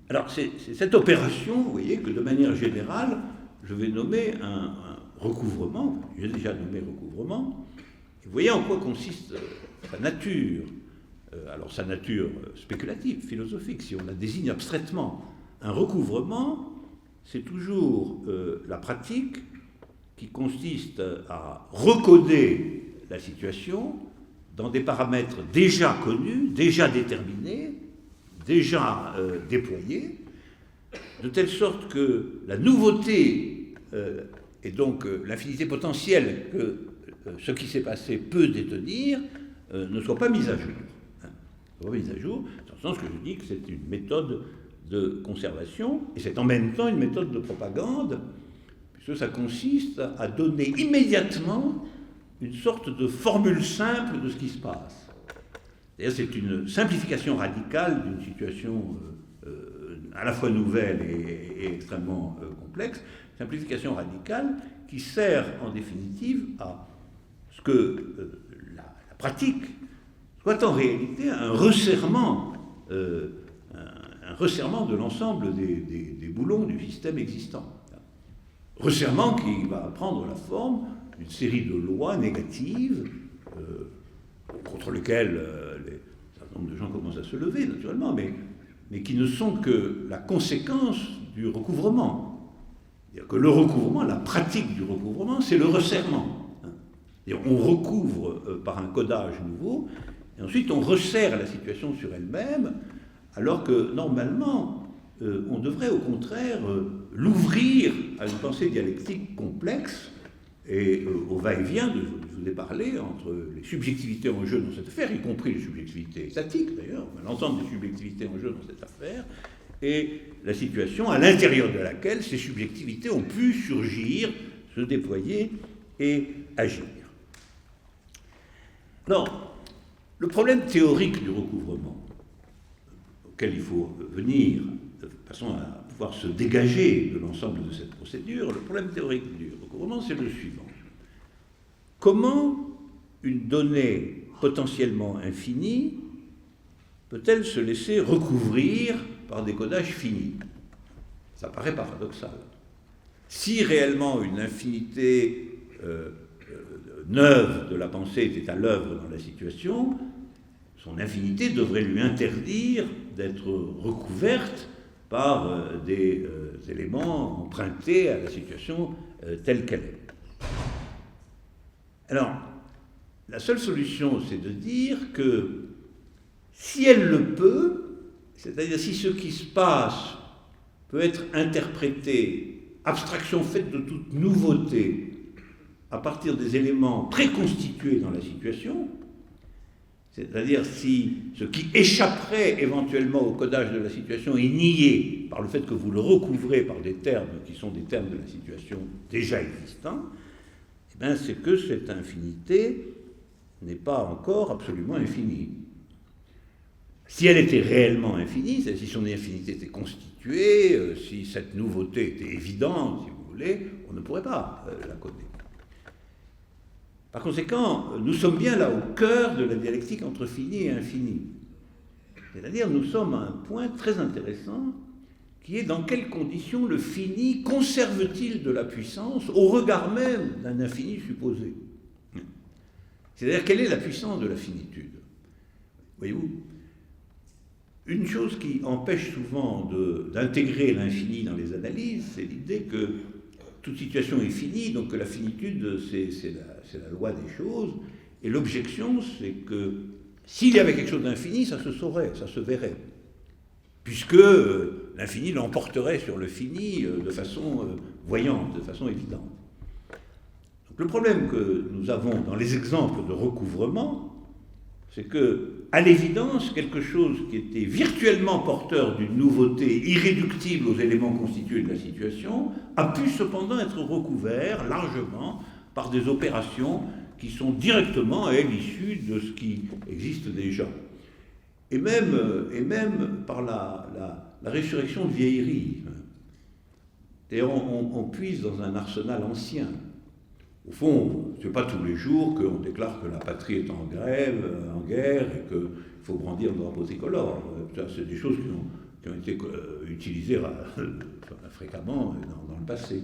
Alors, c'est cette opération, vous voyez, que de manière générale, je vais nommer un recouvrement, j'ai déjà nommé recouvrement, et vous voyez en quoi consiste sa nature, alors sa nature spéculative, philosophique, si on la désigne abstraitement. Un recouvrement, c'est toujours la pratique qui consiste à recoder la situation dans des paramètres déjà connus, déjà déterminés, déjà déployés, de telle sorte que la nouveauté et donc l'infinité potentielle que ce qui s'est passé peut détenir ne soit pas mise à jour. Ne soit pas mise à jour, dans le sens que je dis que c'est une méthode de conservation, et c'est en même temps une méthode de propagande, puisque ça consiste à donner immédiatement une sorte de formule simple de ce qui se passe. C'est-à-dire, c'est une simplification radicale d'une situation à la fois nouvelle et extrêmement complexe, simplification radicale qui sert en définitive à ce que la pratique soit en réalité un resserrement de l'ensemble des boulons du système existant. Resserrement qui va prendre la forme d'une série de lois négatives contre lesquelles un certain nombre de gens commencent à se lever, naturellement, mais qui ne sont que la conséquence du recouvrement. C'est-à-dire que le recouvrement, la pratique du recouvrement, c'est le resserrement. On recouvre par un codage nouveau, et ensuite on resserre la situation sur elle-même, alors que normalement, on devrait au contraire l'ouvrir à une pensée dialectique complexe et au va-et-vient, je vous ai parlé, entre les subjectivités en jeu dans cette affaire, y compris les subjectivités statiques d'ailleurs, l'ensemble des subjectivités en jeu dans cette affaire, et la situation à l'intérieur de laquelle ces subjectivités ont pu surgir, se déployer et agir. Alors, le problème théorique du recouvrement, auquel il faut venir de façon à pouvoir se dégager de l'ensemble de cette procédure, le problème théorique du recouvrement, c'est le suivant. Comment une donnée potentiellement infinie peut-elle se laisser recouvrir par des codages finis? Ça paraît paradoxal. Si réellement une infinité neuve de la pensée était à l'œuvre dans la situation, son infinité devrait lui interdire d'être recouverte par des éléments empruntés à la situation telle qu'elle est. Alors, la seule solution, c'est de dire que si elle le peut, c'est-à-dire si ce qui se passe peut être interprété, abstraction faite de toute nouveauté, à partir des éléments préconstitués dans la situation, c'est-à-dire si ce qui échapperait éventuellement au codage de la situation est nié par le fait que vous le recouvrez par des termes qui sont des termes de la situation déjà existants, eh bien c'est que cette infinité n'est pas encore absolument infinie. Si elle était réellement infinie, si son infinité était constituée, si cette nouveauté était évidente, si vous voulez, on ne pourrait pas la coder. Par conséquent, nous sommes bien là au cœur de la dialectique entre fini et infini. C'est-à-dire, nous sommes à un point très intéressant qui est dans quelles conditions le fini conserve-t-il de la puissance au regard même d'un infini supposé. C'est-à-dire, quelle est la puissance de la finitude? Voyez-vous, une chose qui empêche souvent d'intégrer l'infini dans les analyses, c'est l'idée que toute situation est finie, donc que la finitude, c'est la loi des choses, et l'objection, c'est que s'il y avait quelque chose d'infini, ça se saurait, ça se verrait, puisque l'infini l'emporterait sur le fini de façon voyante, de façon évidente. Donc, le problème que nous avons dans les exemples de recouvrement, c'est que, à l'évidence, quelque chose qui était virtuellement porteur d'une nouveauté irréductible aux éléments constitués de la situation a pu cependant être recouvert largement par des opérations qui sont directement, elles, issues de ce qui existe déjà. Et même par la résurrection de vieilleries. D'ailleurs, on puise dans un arsenal ancien. Au fond, ce n'est pas tous les jours qu'on déclare que la patrie est en grève, en guerre, et qu'il faut brandir le drapeau tricolore. C'est des choses qui ont été utilisées fréquemment dans le passé.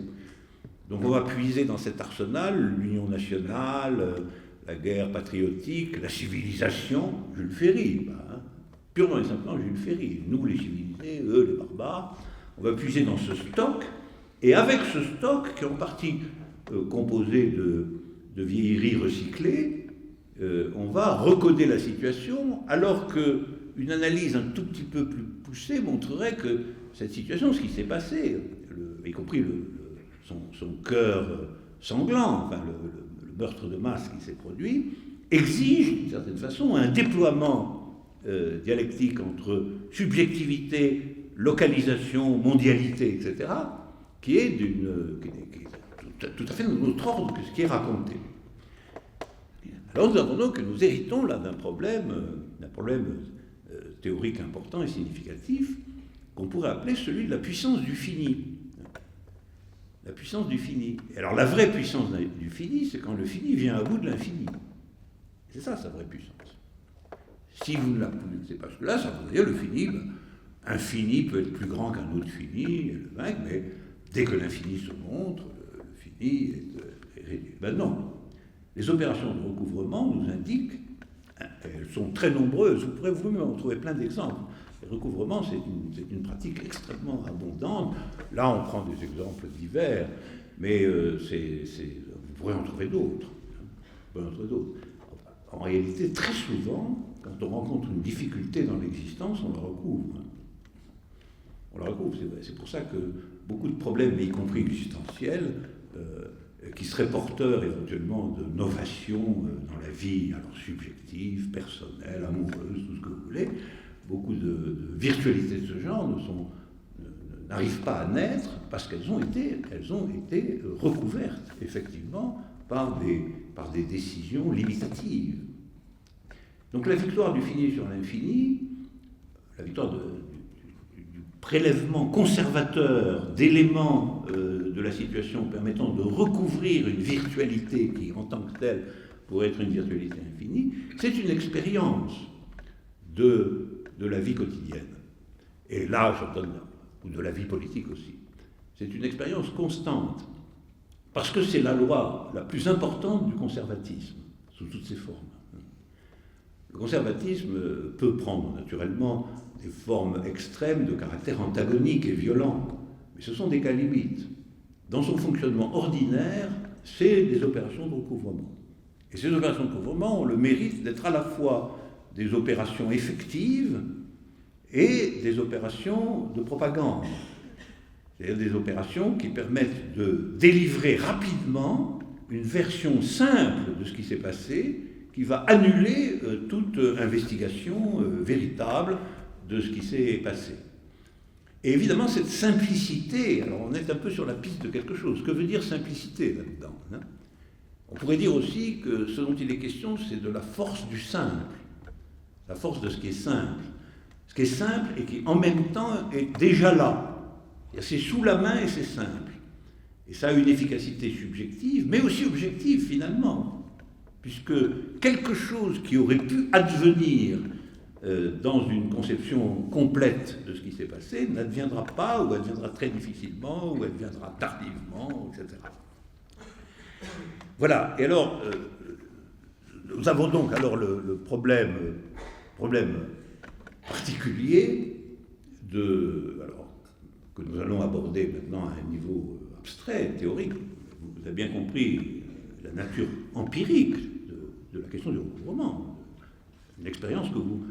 Donc on va puiser dans cet arsenal l'union nationale, la guerre patriotique, la civilisation, Jules Ferry, purement et simplement Jules Ferry. Nous les civilisés, eux les barbares. On va puiser dans ce stock, et avec ce stock, qui est en partie composé de vieilleries recyclées, on va recoder la situation, alors qu'une analyse un tout petit peu plus poussée montrerait que cette situation, ce qui s'est passé, y compris son cœur sanglant, enfin le meurtre de masse qui s'est produit, exige d'une certaine façon un déploiement dialectique entre subjectivité, localisation, mondialité, etc., qui est tout à fait de notre ordre que ce qui est raconté. Alors nous apprenons que nous héritons là d'un problème théorique important et significatif qu'on pourrait appeler celui de la puissance du fini. La puissance du fini. Et alors la vraie puissance du fini, c'est quand le fini vient à bout de l'infini. C'est ça sa vraie puissance. Si vous ne la connaissez pas là, ça veut dire le fini, un fini peut être plus grand qu'un autre fini, le vaincre, mais dès que l'infini se montre, est réduit. Ben non. Les opérations de recouvrement nous indiquent, elles sont très nombreuses, vous pourrez vous-même en trouver plein d'exemples. Le recouvrement, c'est une pratique extrêmement abondante. Là, on prend des exemples divers, mais vous pourrez en trouver d'autres. En réalité, très souvent, quand on rencontre une difficulté dans l'existence, on la recouvre. On la recouvre. C'est pour ça que beaucoup de problèmes, y compris existentiels, qui seraient porteurs éventuellement de novations dans la vie, alors subjective, personnelle, amoureuse, tout ce que vous voulez, beaucoup de virtualités de ce genre n'arrivent pas à naître parce qu'elles ont été recouvertes, effectivement, par des décisions limitatives. Donc la victoire du fini sur l'infini, la victoire du prélèvement conservateur d'éléments de la situation permettant de recouvrir une virtualité qui, en tant que telle, pourrait être une virtualité infinie, c'est une expérience de de la vie quotidienne. Et là, j'en donne, ou de la vie politique aussi. C'est une expérience constante, parce que c'est la loi la plus importante du conservatisme, sous toutes ses formes. Le conservatisme peut prendre naturellement des formes extrêmes de caractère antagonique et violent, mais ce sont des cas limites. Dans son fonctionnement ordinaire, c'est des opérations de recouvrement. Et ces opérations de recouvrement ont le mérite d'être à la fois des opérations effectives et des opérations de propagande. C'est-à-dire des opérations qui permettent de délivrer rapidement une version simple de ce qui s'est passé, qui va annuler toute investigation véritable de ce qui s'est passé. Et évidemment, cette simplicité, alors on est un peu sur la piste de quelque chose. Que veut dire simplicité là-dedans, hein? On pourrait dire aussi que ce dont il est question, c'est de la force du simple, la force de ce qui est simple. Ce qui est simple et qui, en même temps, est déjà là. C'est sous la main et c'est simple. Et ça a une efficacité subjective, mais aussi objective, finalement. Puisque quelque chose qui aurait pu advenir dans une conception complète de ce qui s'est passé n'adviendra pas, ou adviendra très difficilement, ou adviendra tardivement, etc. Voilà. Et alors, nous avons donc alors le problème particulier que nous allons aborder maintenant à un niveau abstrait, théorique. Vous avez bien compris la nature empirique de la question du recouvrement. Une expérience que vous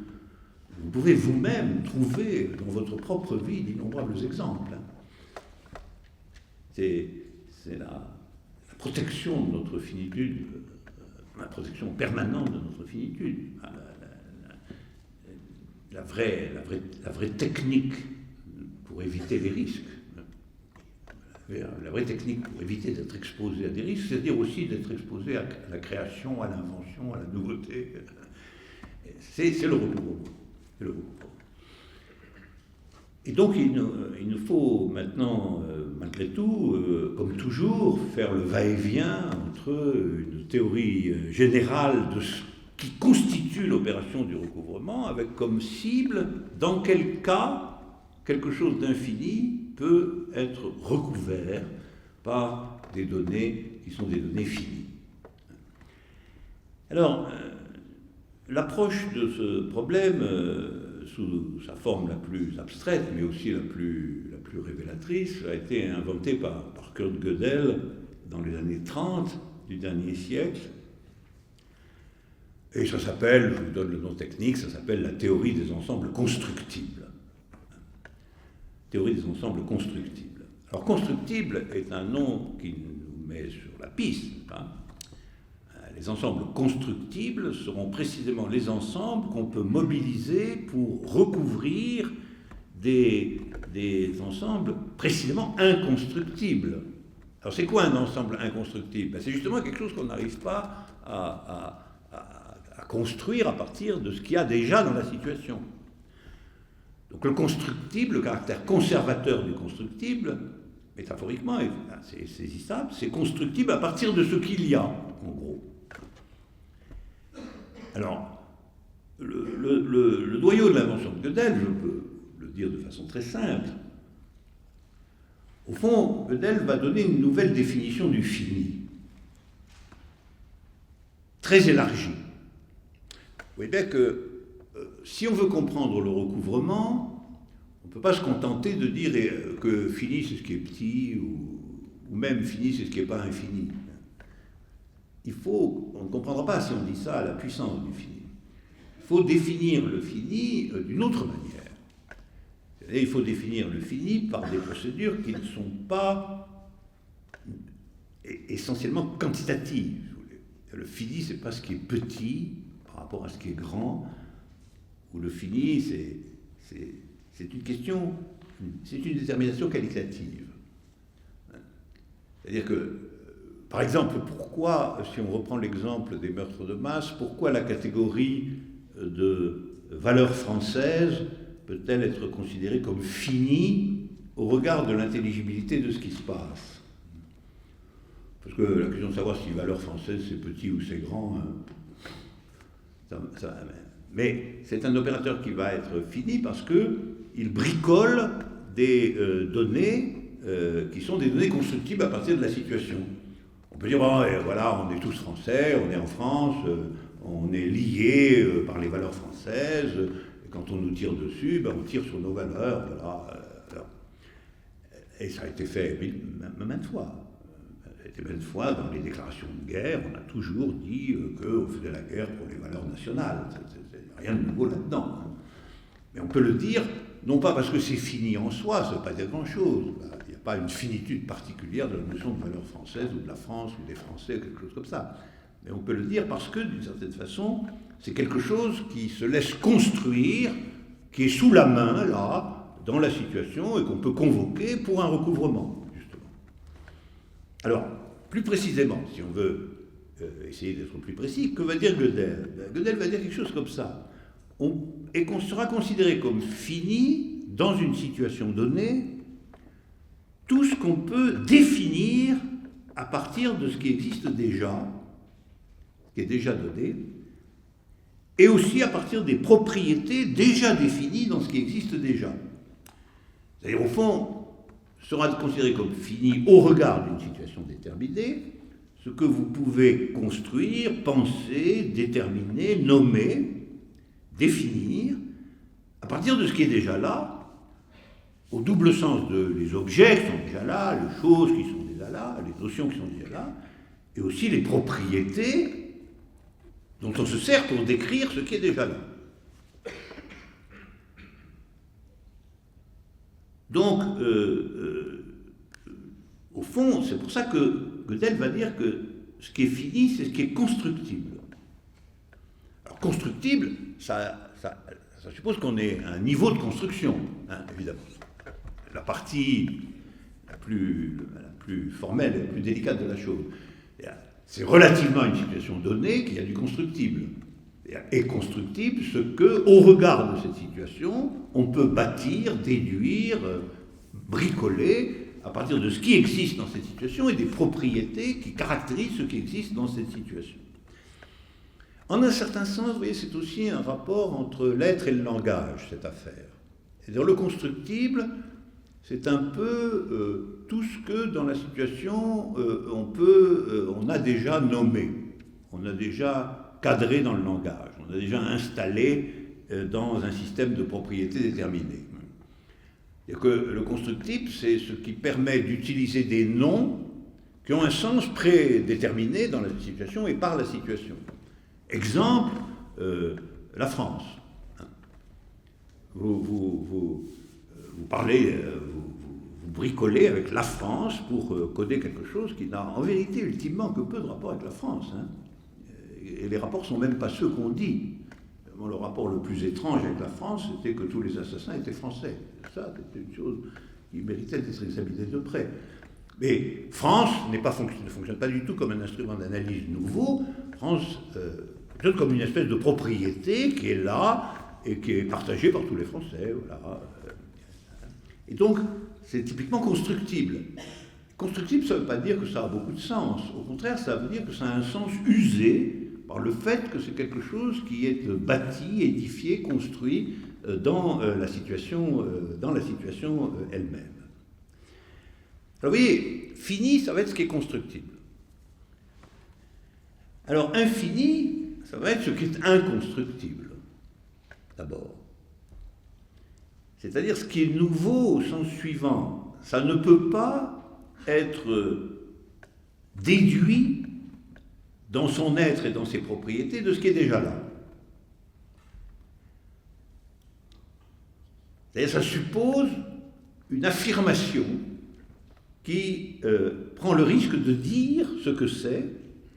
pouvez vous-même trouver dans votre propre vie d'innombrables exemples. C'est la protection de notre finitude, la protection permanente de notre finitude, la vraie technique pour éviter les risques. La vraie technique pour éviter d'être exposé à des risques, c'est-à-dire aussi d'être exposé à la création, à l'invention, à la nouveauté. C'est le recouvrement. Et donc il nous faut maintenant, malgré tout, comme toujours, faire le va-et-vient entre une théorie générale de ce qui constitue l'opération du recouvrement, avec comme cible, dans quel cas quelque chose d'infini peut être recouvert par des données qui sont des données finies. Alors, l'approche de ce problème, sous sa forme la plus abstraite, mais aussi la plus révélatrice, a été inventée par Kurt Gödel dans les années 30 du dernier siècle. Et ça s'appelle, je vous donne le nom technique, ça s'appelle la théorie des ensembles constructibles. Théorie des ensembles constructibles. Alors, constructible est un nom qui nous met sur la piste, hein. Les ensembles constructibles seront précisément les ensembles qu'on peut mobiliser pour recouvrir des ensembles précisément inconstructibles. Alors c'est quoi un ensemble inconstructible? C'est justement quelque chose qu'on n'arrive pas à construire à partir de ce qu'il y a déjà dans la situation. Donc le constructible, le caractère conservateur du constructible, métaphoriquement, c'est saisissable, c'est constructible à partir de ce qu'il y a, en gros. Alors, le noyau de l'invention de Gödel, je peux le dire de façon très simple, au fond, Gödel va donner une nouvelle définition du fini, très élargie. Vous voyez bien que si on veut comprendre le recouvrement, on ne peut pas se contenter de dire que fini c'est ce qui est petit, ou même fini c'est ce qui n'est pas infini. On ne comprendra pas si on dit ça à la puissance du fini. Il faut définir le fini d'une autre manière. C'est-à-dire, il faut définir le fini par des procédures qui ne sont pas essentiellement quantitatives. Le fini, ce n'est pas ce qui est petit par rapport à ce qui est grand, ou le fini, c'est une question, c'est une détermination qualitative. C'est-à-dire que, par exemple, pourquoi, si on reprend l'exemple des meurtres de masse, pourquoi la catégorie de valeur française peut-elle être considérée comme finie au regard de l'intelligibilité de ce qui se passe? Parce que la question de savoir si valeur française c'est petit ou c'est grand, Mais c'est un opérateur qui va être fini parce qu'il bricole des données qui sont des données constructibles à partir de la situation. On peut dire, bon, voilà, on est tous français, on est en France, on est liés par les valeurs françaises, et quand on nous tire dessus, on tire sur nos valeurs, voilà. Et ça a été fait maintes fois. Ça a été maintes fois dans les déclarations de guerre, on a toujours dit qu'on faisait la guerre pour les valeurs nationales. Il n'y a rien de nouveau là-dedans. Hein. Mais on peut le dire, non pas parce que c'est fini en soi, ça ne veut pas dire grand-chose. Il n'y a pas une finitude particulière de la notion de valeur française ou de la France ou des Français, quelque chose comme ça. Mais on peut le dire parce que, d'une certaine façon, c'est quelque chose qui se laisse construire, qui est sous la main, là, dans la situation, et qu'on peut convoquer pour un recouvrement, justement. Alors, plus précisément, si on veut essayer d'être plus précis, que va dire Gödel? Gödel va dire quelque chose comme ça. Et qu'on sera considéré comme fini, dans une situation donnée, tout ce qu'on peut définir à partir de ce qui existe déjà, qui est déjà donné, et aussi à partir des propriétés déjà définies dans ce qui existe déjà. C'est-à-dire, au fond, sera considéré comme fini au regard d'une situation déterminée, ce que vous pouvez construire, penser, déterminer, nommer, définir, à partir de ce qui est déjà là, au double sens de les objets qui sont déjà là, les choses qui sont déjà là, les notions qui sont déjà là, et aussi les propriétés dont on se sert pour décrire ce qui est déjà là. Donc, au fond, c'est pour ça que Gödel va dire que ce qui est fini, c'est ce qui est constructible. Alors, constructible, ça suppose qu'on ait un niveau de construction, hein, évidemment. La partie la plus formelle, la plus délicate de la chose. C'est relativement à une situation donnée qu'il y a du constructible. Et constructible ce que, au regard de cette situation, on peut bâtir, déduire, bricoler à partir de ce qui existe dans cette situation et des propriétés qui caractérisent ce qui existe dans cette situation. En un certain sens, vous voyez, c'est aussi un rapport entre l'être et le langage, cette affaire. C'est-à-dire le constructible, c'est un peu tout ce que dans la situation on a déjà nommé, on a déjà cadré dans le langage, on a déjà installé dans un système de propriétés déterminées. Et que le constructible, c'est ce qui permet d'utiliser des noms qui ont un sens prédéterminé dans la situation et par la situation. Exemple, la France. Vous parlez, vous bricolez avec la France pour coder quelque chose qui n'a en vérité ultimement que peu de rapport avec la France. Hein. Et les rapports ne sont même pas ceux qu'on dit. Le rapport le plus étrange avec la France, c'était que tous les assassins étaient français. Ça, c'était une chose qui méritait d'être examinée de près. Mais France ne fonctionne pas du tout comme un instrument d'analyse nouveau. France fonctionne comme une espèce de propriété qui est là et qui est partagée par tous les Français. Voilà. Et donc, c'est typiquement constructible. Constructible, ça ne veut pas dire que ça a beaucoup de sens. Au contraire, ça veut dire que ça a un sens usé par le fait que c'est quelque chose qui est bâti, édifié, construit dans la situation elle-même. Alors vous voyez, fini, ça va être ce qui est constructible. Alors infini, ça va être ce qui est inconstructible, d'abord. C'est-à-dire ce qui est nouveau au sens suivant. Ça ne peut pas être déduit dans son être et dans ses propriétés de ce qui est déjà là. C'est-à-dire ça suppose une affirmation qui prend le risque de dire ce que c'est,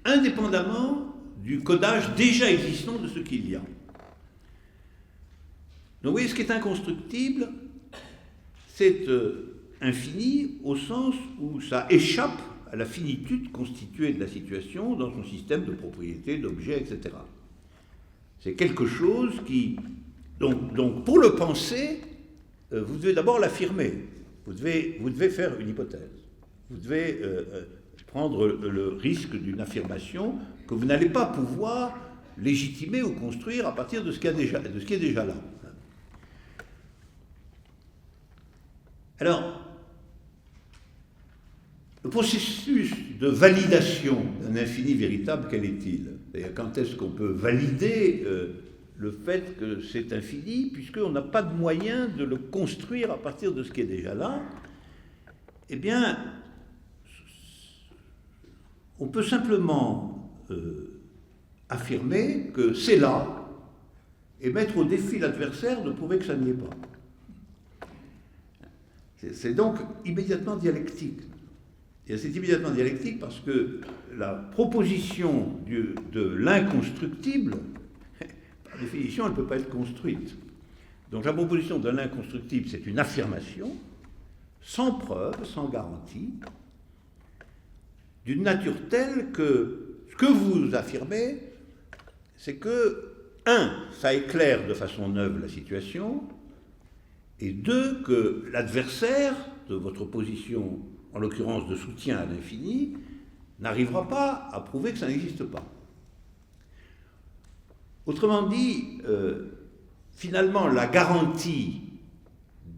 indépendamment du codage déjà existant de ce qu'il y a. Donc vous voyez, ce qui est inconstructible, c'est infini au sens où ça échappe à la finitude constituée de la situation dans son système de propriétés, d'objets, etc. C'est quelque chose qui... Donc pour le penser, vous devez d'abord l'affirmer. Vous devez faire une hypothèse. Vous devez prendre le risque d'une affirmation que vous n'allez pas pouvoir légitimer ou construire à partir de ce qui est déjà là. Alors, le processus de validation d'un infini véritable, quel est-il? C'est-à-dire, quand est-ce qu'on peut valider le fait que c'est infini, puisqu'on n'a pas de moyen de le construire à partir de ce qui est déjà là? Eh bien, on peut simplement affirmer que c'est là et mettre au défi l'adversaire de prouver que ça n'y est pas. C'est donc immédiatement dialectique. Et c'est immédiatement dialectique parce que la proposition de l'inconstructible, par définition, elle ne peut pas être construite. Donc la proposition de l'inconstructible, c'est une affirmation sans preuve, sans garantie, d'une nature telle que ce que vous affirmez, c'est que, un, ça éclaire de façon neuve la situation, et deux, que l'adversaire de votre position, en l'occurrence de soutien à l'infini, n'arrivera pas à prouver que ça n'existe pas. Autrement dit, finalement, la garantie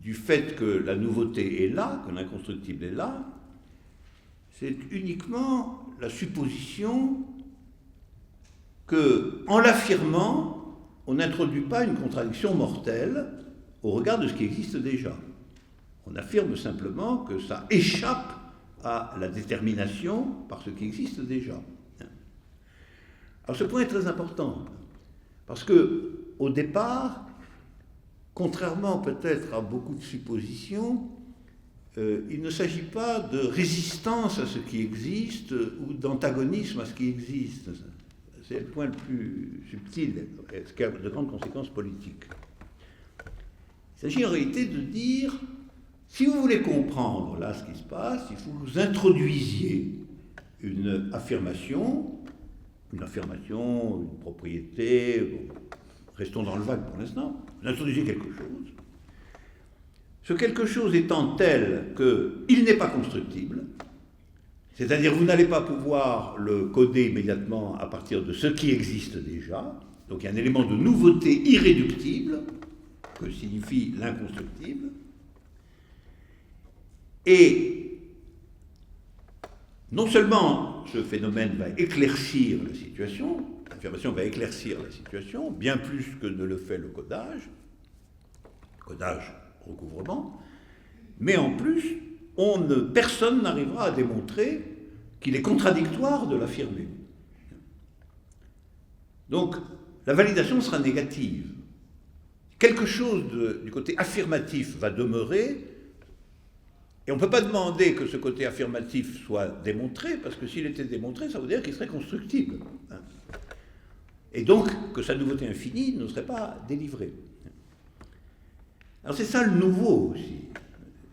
du fait que la nouveauté est là, que l'inconstructible est là, c'est uniquement la supposition que, en l'affirmant, on n'introduit pas une contradiction mortelle au regard de ce qui existe déjà. On affirme simplement que ça échappe à la détermination par ce qui existe déjà. Alors ce point est très important, parce que, au départ, contrairement peut-être à beaucoup de suppositions, il ne s'agit pas de résistance à ce qui existe ou d'antagonisme à ce qui existe. C'est le point le plus subtil, ce qui a de grandes conséquences politiques. Il s'agit en réalité de dire, si vous voulez comprendre là ce qui se passe, il faut que vous introduisiez une affirmation, une propriété, bon, restons dans le vague pour l'instant, vous introduisez quelque chose. Ce quelque chose étant tel qu'il n'est pas constructible, c'est-à-dire vous n'allez pas pouvoir le coder immédiatement à partir de ce qui existe déjà, donc il y a un élément de nouveauté irréductible, que signifie l'inconstructible, et non seulement ce phénomène va éclaircir la situation, l'affirmation va éclaircir la situation, bien plus que ne le fait le codage recouvrement, mais en plus, personne n'arrivera à démontrer qu'il est contradictoire de l'affirmer. Donc, la validation sera négative. Quelque chose du côté affirmatif va demeurer, et on ne peut pas demander que ce côté affirmatif soit démontré, parce que s'il était démontré, ça veut dire qu'il serait constructible. Et donc, que sa nouveauté infinie ne serait pas délivrée. Alors c'est ça le nouveau aussi.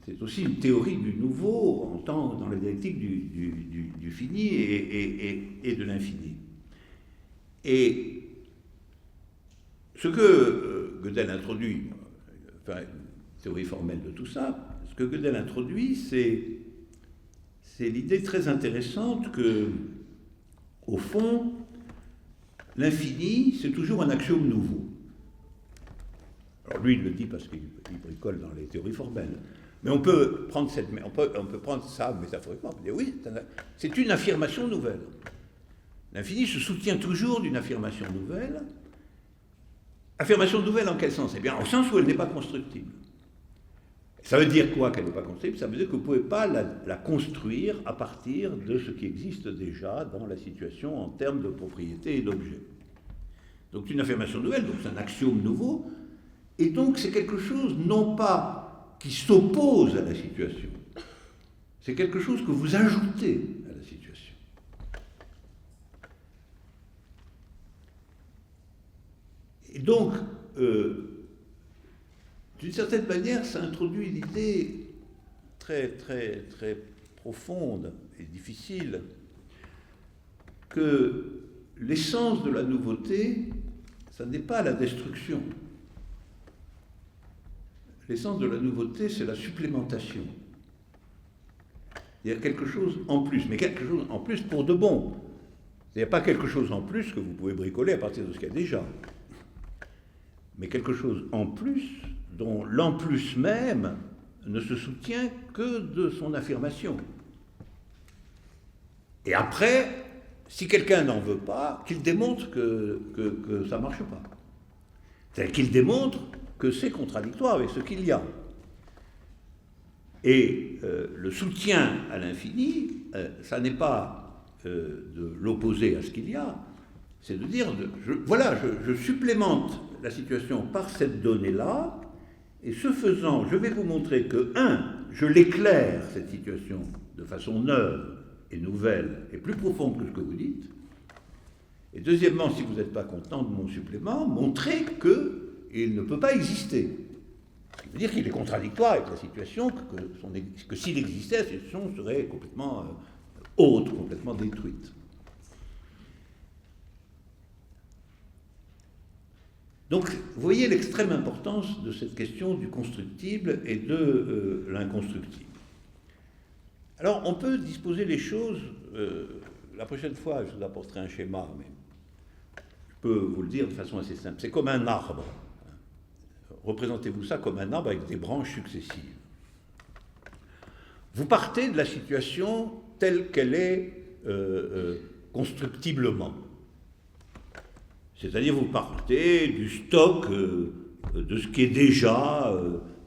C'est aussi une théorie du nouveau dans la dialectique du fini et de l'infini. Et ce que Gödel introduit, enfin une théorie formelle de tout ça, ce que Gödel introduit, c'est l'idée très intéressante que, au fond, l'infini, c'est toujours un axiome nouveau. Alors lui, il le dit parce qu'il bricole dans les théories formelles. Mais on peut prendre ça métaphoriquement, on peut dire oui, c'est une affirmation nouvelle. L'infini se soutient toujours d'une affirmation nouvelle. Affirmation nouvelle en quel sens? Eh bien, au sens où elle n'est pas constructible. Ça veut dire quoi qu'elle n'est pas constructible? Ça veut dire que vous ne pouvez pas la construire à partir de ce qui existe déjà dans la situation en termes de propriété et d'objet. Donc une affirmation nouvelle, donc c'est un axiome nouveau, et donc c'est quelque chose non pas qui s'oppose à la situation, c'est quelque chose que vous ajoutez à la situation. Et donc, d'une certaine manière, ça introduit l'idée très, très, très profonde et difficile que l'essence de la nouveauté, ça n'est pas la destruction. L'essence de la nouveauté, c'est la supplémentation. Il y a quelque chose en plus, mais quelque chose en plus pour de bon. Il n'y a pas quelque chose en plus que vous pouvez bricoler à partir de ce qu'il y a déjà, mais quelque chose en plus dont l'en plus même ne se soutient que de son affirmation. Et après, si quelqu'un n'en veut pas, qu'il démontre que ça ne marche pas. C'est-à-dire qu'il démontre que c'est contradictoire avec ce qu'il y a. Et le soutien à l'infini, ça n'est pas de l'opposer à ce qu'il y a, c'est de dire, je supplémente la situation par cette donnée-là, et ce faisant, je vais vous montrer que, je l'éclaire, cette situation, de façon neuve et nouvelle, et plus profonde que ce que vous dites, et deuxièmement, si vous n'êtes pas content de mon supplément, montrez qu'il ne peut pas exister. Ce qui veut dire qu'il est contradictoire avec la situation, que s'il existait, la situation serait complètement autre, complètement détruite. Donc, vous voyez l'extrême importance de cette question du constructible et de l'inconstructible. Alors, on peut disposer les choses, la prochaine fois, je vous apporterai un schéma, mais je peux vous le dire de façon assez simple. C'est comme un arbre. Représentez-vous ça comme un arbre avec des branches successives. Vous partez de la situation telle qu'elle est constructiblement. C'est-à-dire vous partez du stock de ce qui est déjà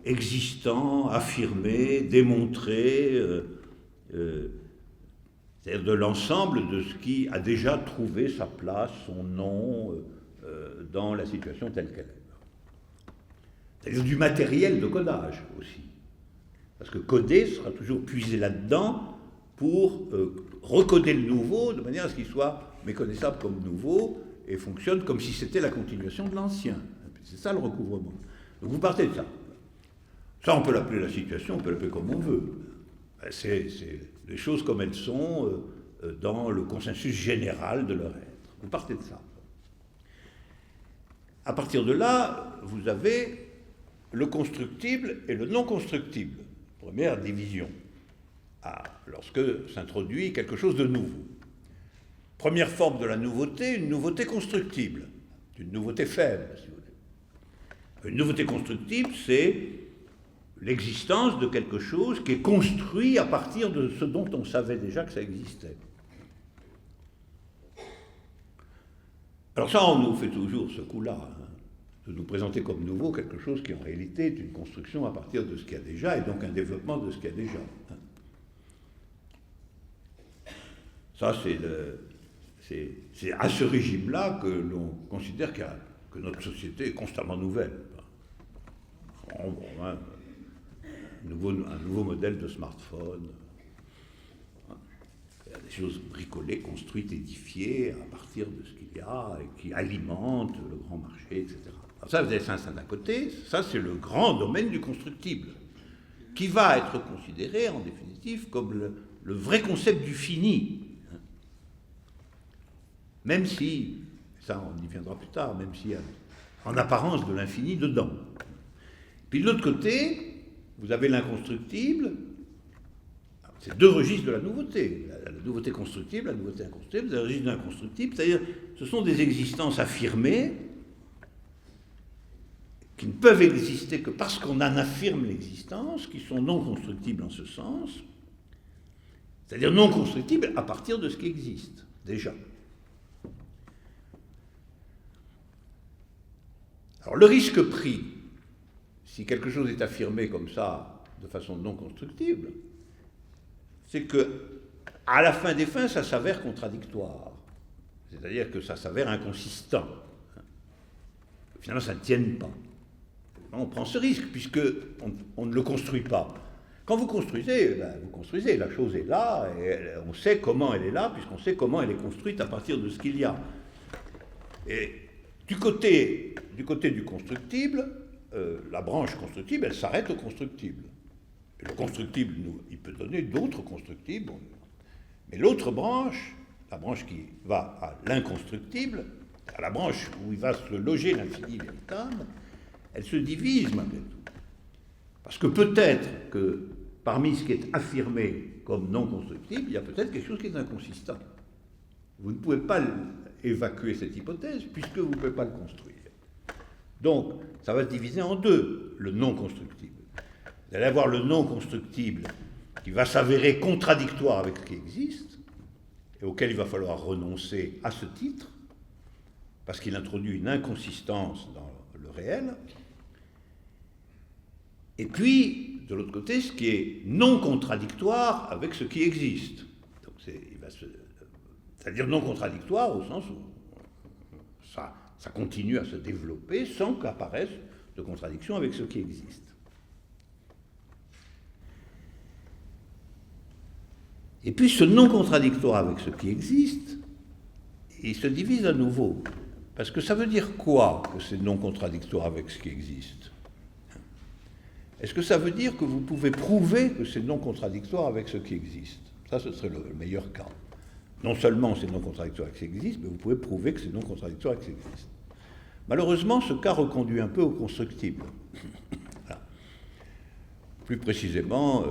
existant, affirmé, démontré, c'est-à-dire de l'ensemble de ce qui a déjà trouvé sa place, son nom dans la situation telle qu'elle est. C'est-à-dire du matériel de codage aussi. Parce que coder sera toujours puisé là-dedans pour recoder le nouveau de manière à ce qu'il soit méconnaissable comme nouveau et fonctionne comme si c'était la continuation de l'ancien. C'est ça le recouvrement. Donc vous partez de ça. Ça, on peut l'appeler la situation, on peut l'appeler comme on veut. C'est les choses comme elles sont dans le consensus général de leur être. Vous partez de ça. À partir de là, vous avez le constructible et le non constructible. Première division. Lorsque s'introduit quelque chose de nouveau. Première forme de la nouveauté, une nouveauté constructible. Une nouveauté faible, si vous voulez. Une nouveauté constructible, c'est l'existence de quelque chose qui est construit à partir de ce dont on savait déjà que ça existait. Alors ça, on nous fait toujours ce coup-là, de nous présenter comme nouveau quelque chose qui en réalité est une construction à partir de ce qu'il y a déjà, et donc un développement de ce qu'il y a déjà. Ça, c'est à ce régime-là que l'on considère que notre société est constamment nouvelle. Un nouveau modèle de smartphone, des choses bricolées, construites, édifiées à partir de ce qu'il y a et qui alimentent le grand marché, etc. Alors ça, vous avez ça d'un côté, ça c'est le grand domaine du constructible, qui va être considéré en définitive comme le vrai concept du fini. Même si, ça on y viendra plus tard, même s'il y a en apparence de l'infini dedans. Puis de l'autre côté, vous avez l'inconstructible. C'est deux registres de la nouveauté. La nouveauté constructible, la nouveauté inconstructible. Vous avez le registre de l'inconstructible, c'est-à-dire ce sont des existences affirmées qui ne peuvent exister que parce qu'on en affirme l'existence, qui sont non constructibles en ce sens, c'est-à-dire non constructibles à partir de ce qui existe, déjà. Alors le risque pris, si quelque chose est affirmé comme ça, de façon non constructible, c'est que, à la fin des fins, ça s'avère contradictoire. C'est-à-dire que ça s'avère inconsistant. Finalement, ça ne tienne pas. On prend ce risque, puisqu'on ne le construit pas. Quand vous construisez, la chose est là, et on sait comment elle est là, puisqu'on sait comment elle est construite à partir de ce qu'il y a. Et du côté du constructible, la branche constructible, elle s'arrête au constructible. Et le constructible, il peut donner d'autres constructibles, mais l'autre branche, la branche qui va à l'inconstructible, à la branche où il va se loger l'infini véritable, elle se divise malgré tout. Parce que peut-être que parmi ce qui est affirmé comme non constructible, il y a peut-être quelque chose qui est inconsistant. Vous ne pouvez pas évacuer cette hypothèse puisque vous ne pouvez pas le construire. Donc, ça va se diviser en deux, le non constructible. Vous allez avoir le non constructible qui va s'avérer contradictoire avec ce qui existe et auquel il va falloir renoncer à ce titre parce qu'il introduit une inconsistance dans le réel. Et puis, de l'autre côté, ce qui est non contradictoire avec ce qui existe. Donc c'est-à-dire non contradictoire au sens où ça continue à se développer sans qu'apparaisse de contradiction avec ce qui existe. Et puis ce non contradictoire avec ce qui existe, il se divise à nouveau. Parce que ça veut dire quoi que c'est non contradictoire avec ce qui existe ? Est-ce que ça veut dire que vous pouvez prouver que c'est non contradictoire avec ce qui existe ? Ça, ce serait le meilleur cas. Non seulement c'est non contradictoire avec ce qui existe, mais vous pouvez prouver que c'est non contradictoire avec ce qui existe. Malheureusement, ce cas reconduit un peu au constructible. Voilà. Plus précisément,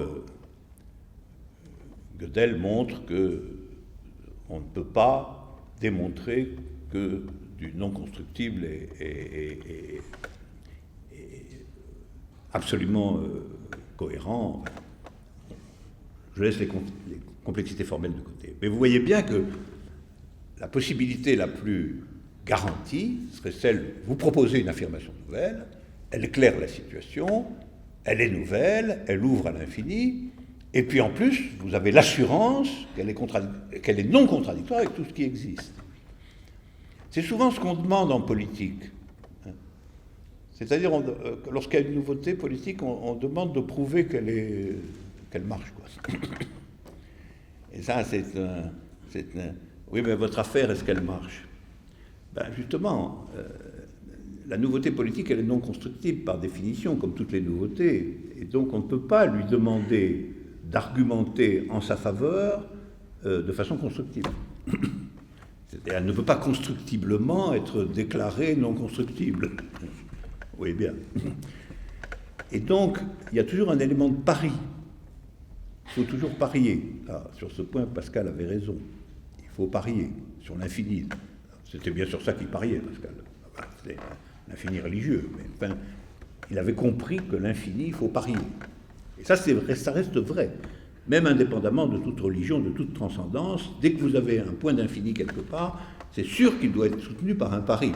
Gödel montre qu'on ne peut pas démontrer que du non constructible est absolument cohérent. Je laisse les complexités formelles de côté. Mais vous voyez bien que la possibilité la plus garantie serait celle, vous proposez une affirmation nouvelle, elle éclaire la situation, elle est nouvelle, elle ouvre à l'infini, et puis en plus, vous avez l'assurance qu'elle est non contradictoire avec tout ce qui existe. C'est souvent ce qu'on demande en politique. C'est-à-dire, lorsqu'il y a une nouveauté politique, on demande de prouver qu'elle marche, quoi. Et ça, oui, mais votre affaire, est-ce qu'elle marche ? Ben justement, la nouveauté politique, elle est non constructible par définition, comme toutes les nouveautés. Et donc, on ne peut pas lui demander d'argumenter en sa faveur de façon constructive. C'est-à-dire, elle ne peut pas constructiblement être déclarée non constructible. Vous voyez bien. Et donc, il y a toujours un élément de pari. Il faut toujours parier. Ah, sur ce point, Pascal avait raison. Il faut parier sur l'infini. C'était bien sur ça qu'il pariait, Pascal. C'était l'infini religieux. Mais enfin, il avait compris que l'infini, il faut parier. Et ça, c'est vrai, ça reste vrai. Même indépendamment de toute religion, de toute transcendance, dès que vous avez un point d'infini quelque part, c'est sûr qu'il doit être soutenu par un pari.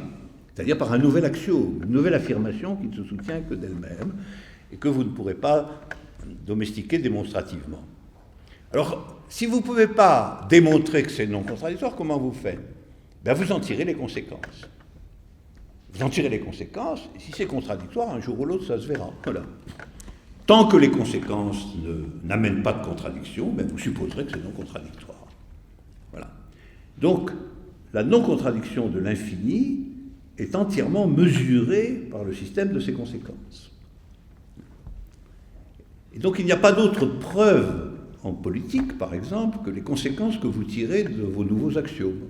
C'est-à-dire par un nouvel axiome, une nouvelle affirmation qui ne se soutient que d'elle-même et que vous ne pourrez pas domestiquer démonstrativement. Alors, si vous ne pouvez pas démontrer que c'est non contradictoire, comment vous faites ? Ben, vous en tirez les conséquences. Vous en tirez les conséquences, et si c'est contradictoire, un jour ou l'autre, ça se verra. Voilà. Tant que les conséquences n'amènent pas de contradiction, ben vous supposerez que c'est non contradictoire. Voilà. Donc, la non-contradiction de l'infini est entièrement mesurée par le système de ses conséquences. Et donc, il n'y a pas d'autre preuve en politique, par exemple, que les conséquences que vous tirez de vos nouveaux axiomes.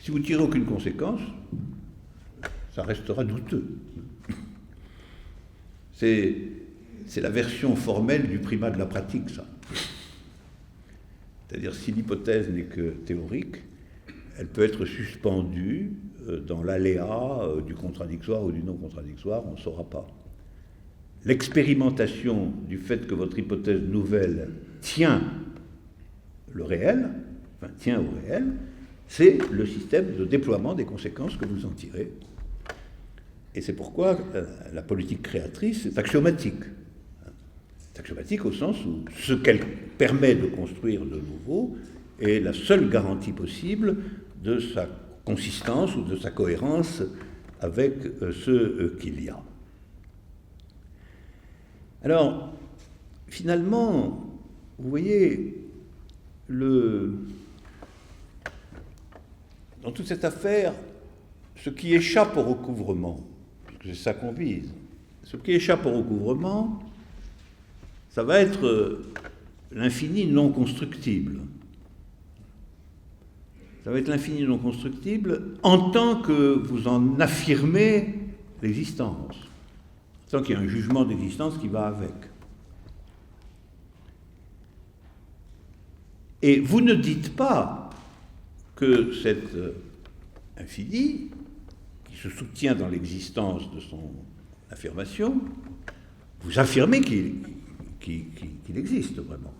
Si vous ne tirez aucune conséquence, ça restera douteux. C'est la version formelle du primat de la pratique, ça. C'est-à-dire, si l'hypothèse n'est que théorique, elle peut être suspendue dans l'aléa du contradictoire ou du non-contradictoire, on ne saura pas. L'expérimentation du fait que votre hypothèse nouvelle tient le réel, enfin tient au réel, c'est le système de déploiement des conséquences que vous en tirez. Et c'est pourquoi la politique créatrice est axiomatique. C'est axiomatique au sens où ce qu'elle permet de construire de nouveau est la seule garantie possible de sa consistance ou de sa cohérence avec ce qu'il y a. Alors, finalement, vous voyez, dans toute cette affaire, ce qui échappe au recouvrement, puisque c'est ça qu'on vise, ce qui échappe au recouvrement, ça va être l'infini non constructible. Ça va être l'infini non constructible en tant que vous en affirmez l'existence, en tant qu'il y a un jugement d'existence qui va avec. Et vous ne dites pas que cet infini, qui se soutient dans l'existence de son affirmation, vous affirmez qu'il existe vraiment.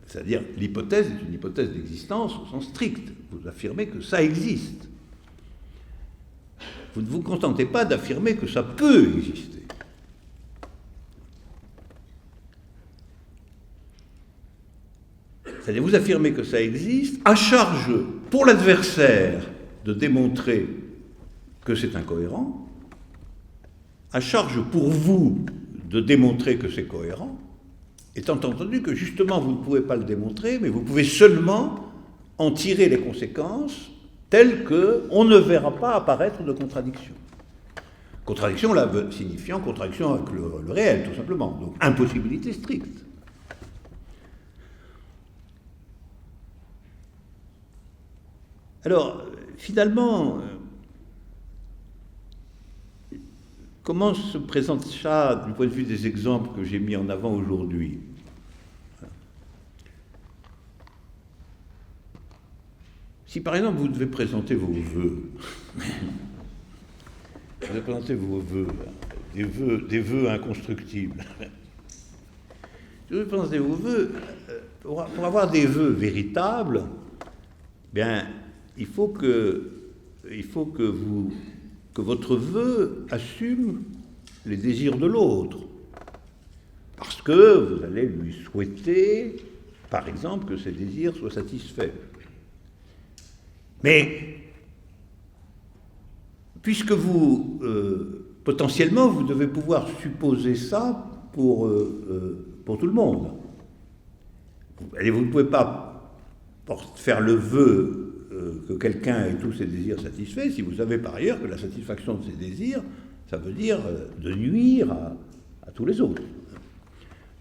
C'est-à-dire, l'hypothèse est une hypothèse d'existence au sens strict. Vous affirmez que ça existe. Vous ne vous contentez pas d'affirmer que ça peut exister. C'est-à-dire, vous affirmez que ça existe, à charge pour l'adversaire de démontrer que c'est incohérent, à charge pour vous de démontrer que c'est cohérent, étant entendu que justement vous ne pouvez pas le démontrer, mais vous pouvez seulement en tirer les conséquences telles qu'on ne verra pas apparaître de contradiction. Contradiction, là, signifiant contradiction avec le réel, tout simplement. Donc, impossibilité stricte. Alors, finalement, comment se présente ça du point de vue des exemples que j'ai mis en avant aujourd'hui? Si par exemple vous devez présenter vos vœux, vous devez présenter vos vœux, des vœux inconstructibles. Si vous devez présenter vos vœux, pour avoir des vœux véritables, bien, il faut que votre vœu assume les désirs de l'autre. Parce que vous allez lui souhaiter, par exemple, que ses désirs soient satisfaits. Mais, puisque vous, potentiellement, vous devez pouvoir supposer ça pour tout le monde. Et vous ne pouvez pas faire le vœu que quelqu'un ait tous ses désirs satisfaits si vous savez par ailleurs que la satisfaction de ses désirs, ça veut dire de nuire à tous les autres.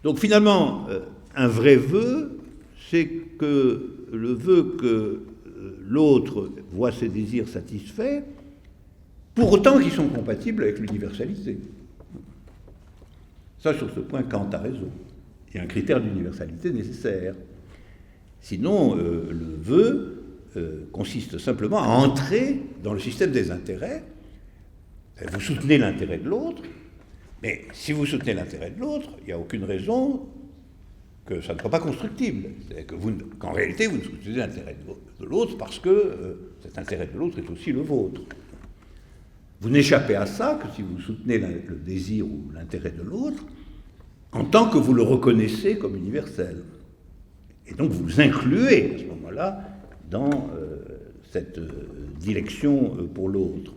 Donc finalement, un vrai vœu, c'est que le vœu que l'autre voit ses désirs satisfaits, pour autant qu'ils sont compatibles avec l'universalité. Ça, sur ce point, Kant a raison. Il y a un critère d'universalité nécessaire. Sinon, le vœu consiste simplement à entrer dans le système des intérêts. Vous soutenez l'intérêt de l'autre, mais si vous soutenez l'intérêt de l'autre, il n'y a aucune raison que ça ne soit pas constructible. C'est-à-dire qu'en réalité, vous soutenez l'intérêt de l'autre parce que cet intérêt de l'autre est aussi le vôtre. Vous n'échappez à ça que si vous soutenez le désir ou l'intérêt de l'autre, en tant que vous le reconnaissez comme universel. Et donc vous vous incluez à ce moment-là dans cette dilection pour l'autre.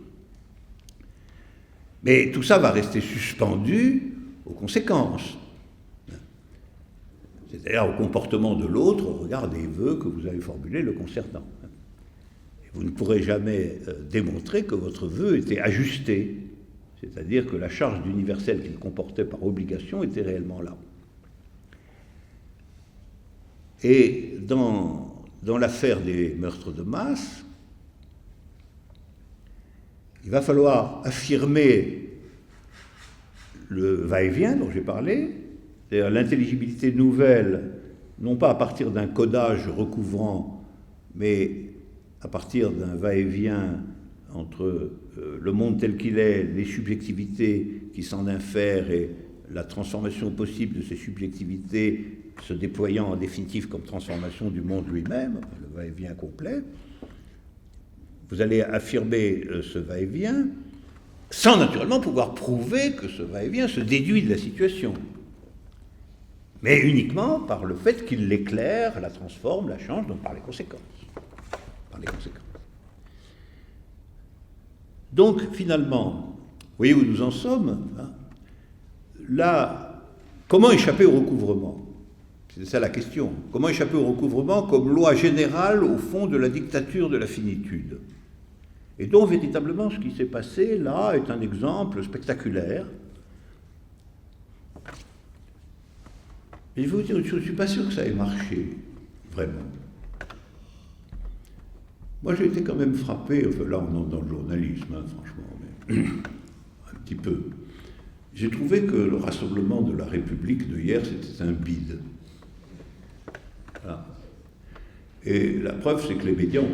Mais tout ça va rester suspendu aux conséquences, c'est-à-dire au comportement de l'autre au regard des vœux que vous avez formulés le concernant. Et vous ne pourrez jamais démontrer que votre vœu était ajusté, c'est-à-dire que la charge d'universel qu'il comportait par obligation était réellement là. Et dans l'affaire des meurtres de masse, il va falloir affirmer le va-et-vient dont j'ai parlé, c'est-à-dire l'intelligibilité nouvelle, non pas à partir d'un codage recouvrant, mais à partir d'un va-et-vient entre le monde tel qu'il est, les subjectivités qui s'en infèrent et la transformation possible de ces subjectivités se déployant en définitive comme transformation du monde lui-même, le va-et-vient complet. Vous allez affirmer ce va-et-vient sans naturellement pouvoir prouver que ce va-et-vient se déduit de la situation, mais uniquement par le fait qu'il l'éclaire, la transforme, la change, donc par les conséquences. Donc, finalement, vous voyez où nous en sommes, hein. Là, comment échapper au recouvrement? C'est ça la question. Comment échapper au recouvrement comme loi générale au fond de la dictature de la finitude? Et donc, véritablement, ce qui s'est passé là est un exemple spectaculaire. Et je vais vous dire, je ne suis pas sûr que ça ait marché, vraiment. Moi, j'ai été quand même frappé, enfin là, on est dans le journalisme, hein, franchement, mais un petit peu. J'ai trouvé que le rassemblement de la République de hier, c'était un bide. Voilà. Et la preuve, c'est que les médias n'ont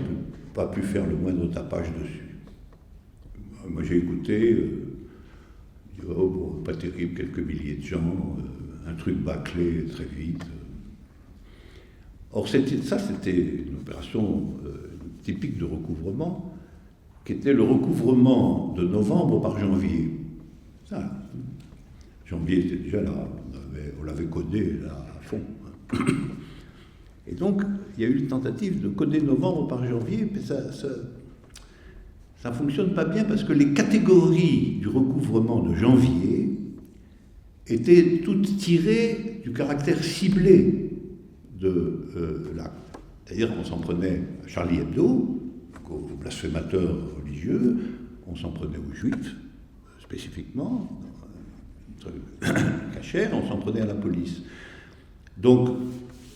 pas pu faire le moindre tapage dessus. Moi, j'ai écouté, oh, bon, pas terrible, quelques milliers de gens, un truc bâclé très vite. Or, c'était une opération typique de recouvrement, qui était le recouvrement de novembre par janvier. Ça, janvier était déjà là, on l'avait codé là à fond. Et donc, il y a eu une tentative de coder novembre par janvier, mais ça ne fonctionne pas bien parce que les catégories du recouvrement de janvier étaient toutes tirées du caractère ciblé de l'acte. C'est-à-dire qu'on s'en prenait à Charlie Hebdo, aux blasphémateurs religieux, on s'en prenait aux juifs, spécifiquement, cachère, on s'en prenait à la police. Donc,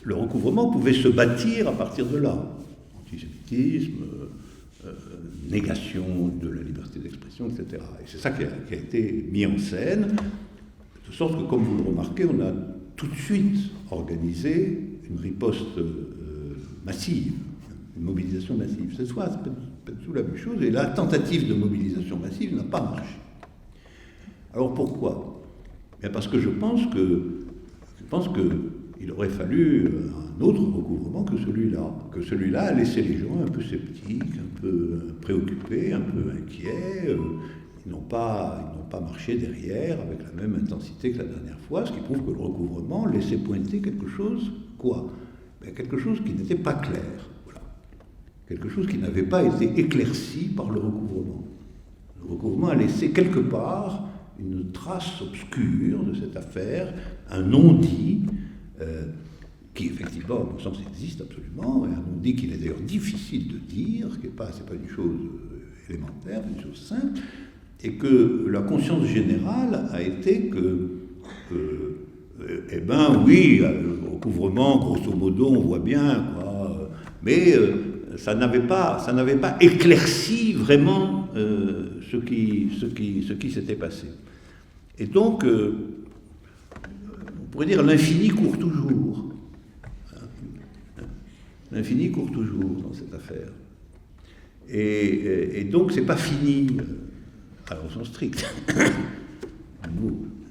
le recouvrement pouvait se bâtir à partir de là. Antisémitisme, négation de la liberté d'expression, etc. Et c'est ça qui a été mis en scène, de sorte que, comme vous le remarquez, on a tout de suite organisé une riposte massive, une mobilisation massive. Cette fois, c'est pas du tout la même chose, et la tentative de mobilisation massive n'a pas marché. Alors pourquoi ? Bien parce que je pense qu'il aurait fallu un autre recouvrement que celui-là. Que celui-là a laissé les gens un peu sceptiques, un peu préoccupés, un peu inquiets. Ils n'ont pas marché derrière avec la même intensité que la dernière fois, ce qui prouve que le recouvrement laissait pointer quelque chose, quoi ? Ben, quelque chose qui n'était pas clair. Voilà. Quelque chose qui n'avait pas été éclairci par le recouvrement. Le recouvrement a laissé quelque part une trace obscure de cette affaire, un non-dit, qui effectivement, à mon sens, existe absolument, et un non-dit qu'il est d'ailleurs difficile de dire, ce n'est pas une chose élémentaire, une chose simple, et que la conscience générale a été que, eh ben oui, le recouvrement, grosso modo, on voit bien, quoi, mais ça n'avait pas éclairci vraiment ce qui s'était passé. Et donc, on pourrait dire l'infini court toujours. L'infini court toujours dans cette affaire. Et donc, c'est pas fini, alors au sens strict.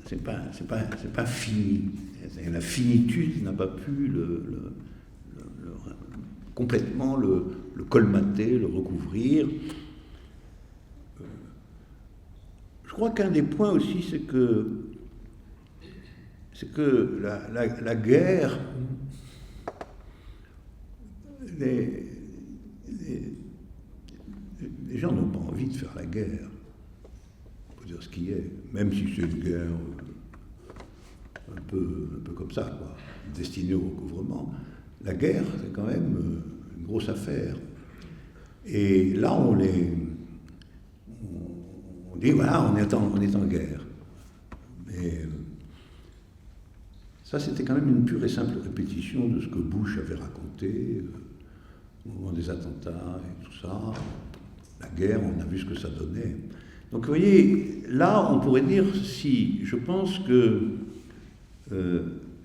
C'est pas fini. La finitude n'a pas pu complètement le colmater, le recouvrir. Je crois qu'un des points aussi, c'est que la guerre, les gens n'ont pas envie de faire la guerre, pour dire ce qui est, même si c'est une guerre un peu comme ça, quoi, destinée au recouvrement. La guerre, c'est quand même une grosse affaire. Et là, on dit, voilà, on est en guerre. Mais ça, c'était quand même une pure et simple répétition de ce que Bush avait raconté au moment des attentats et tout ça. La guerre, on a vu ce que ça donnait. Donc, vous voyez, là, on pourrait dire, si je pense que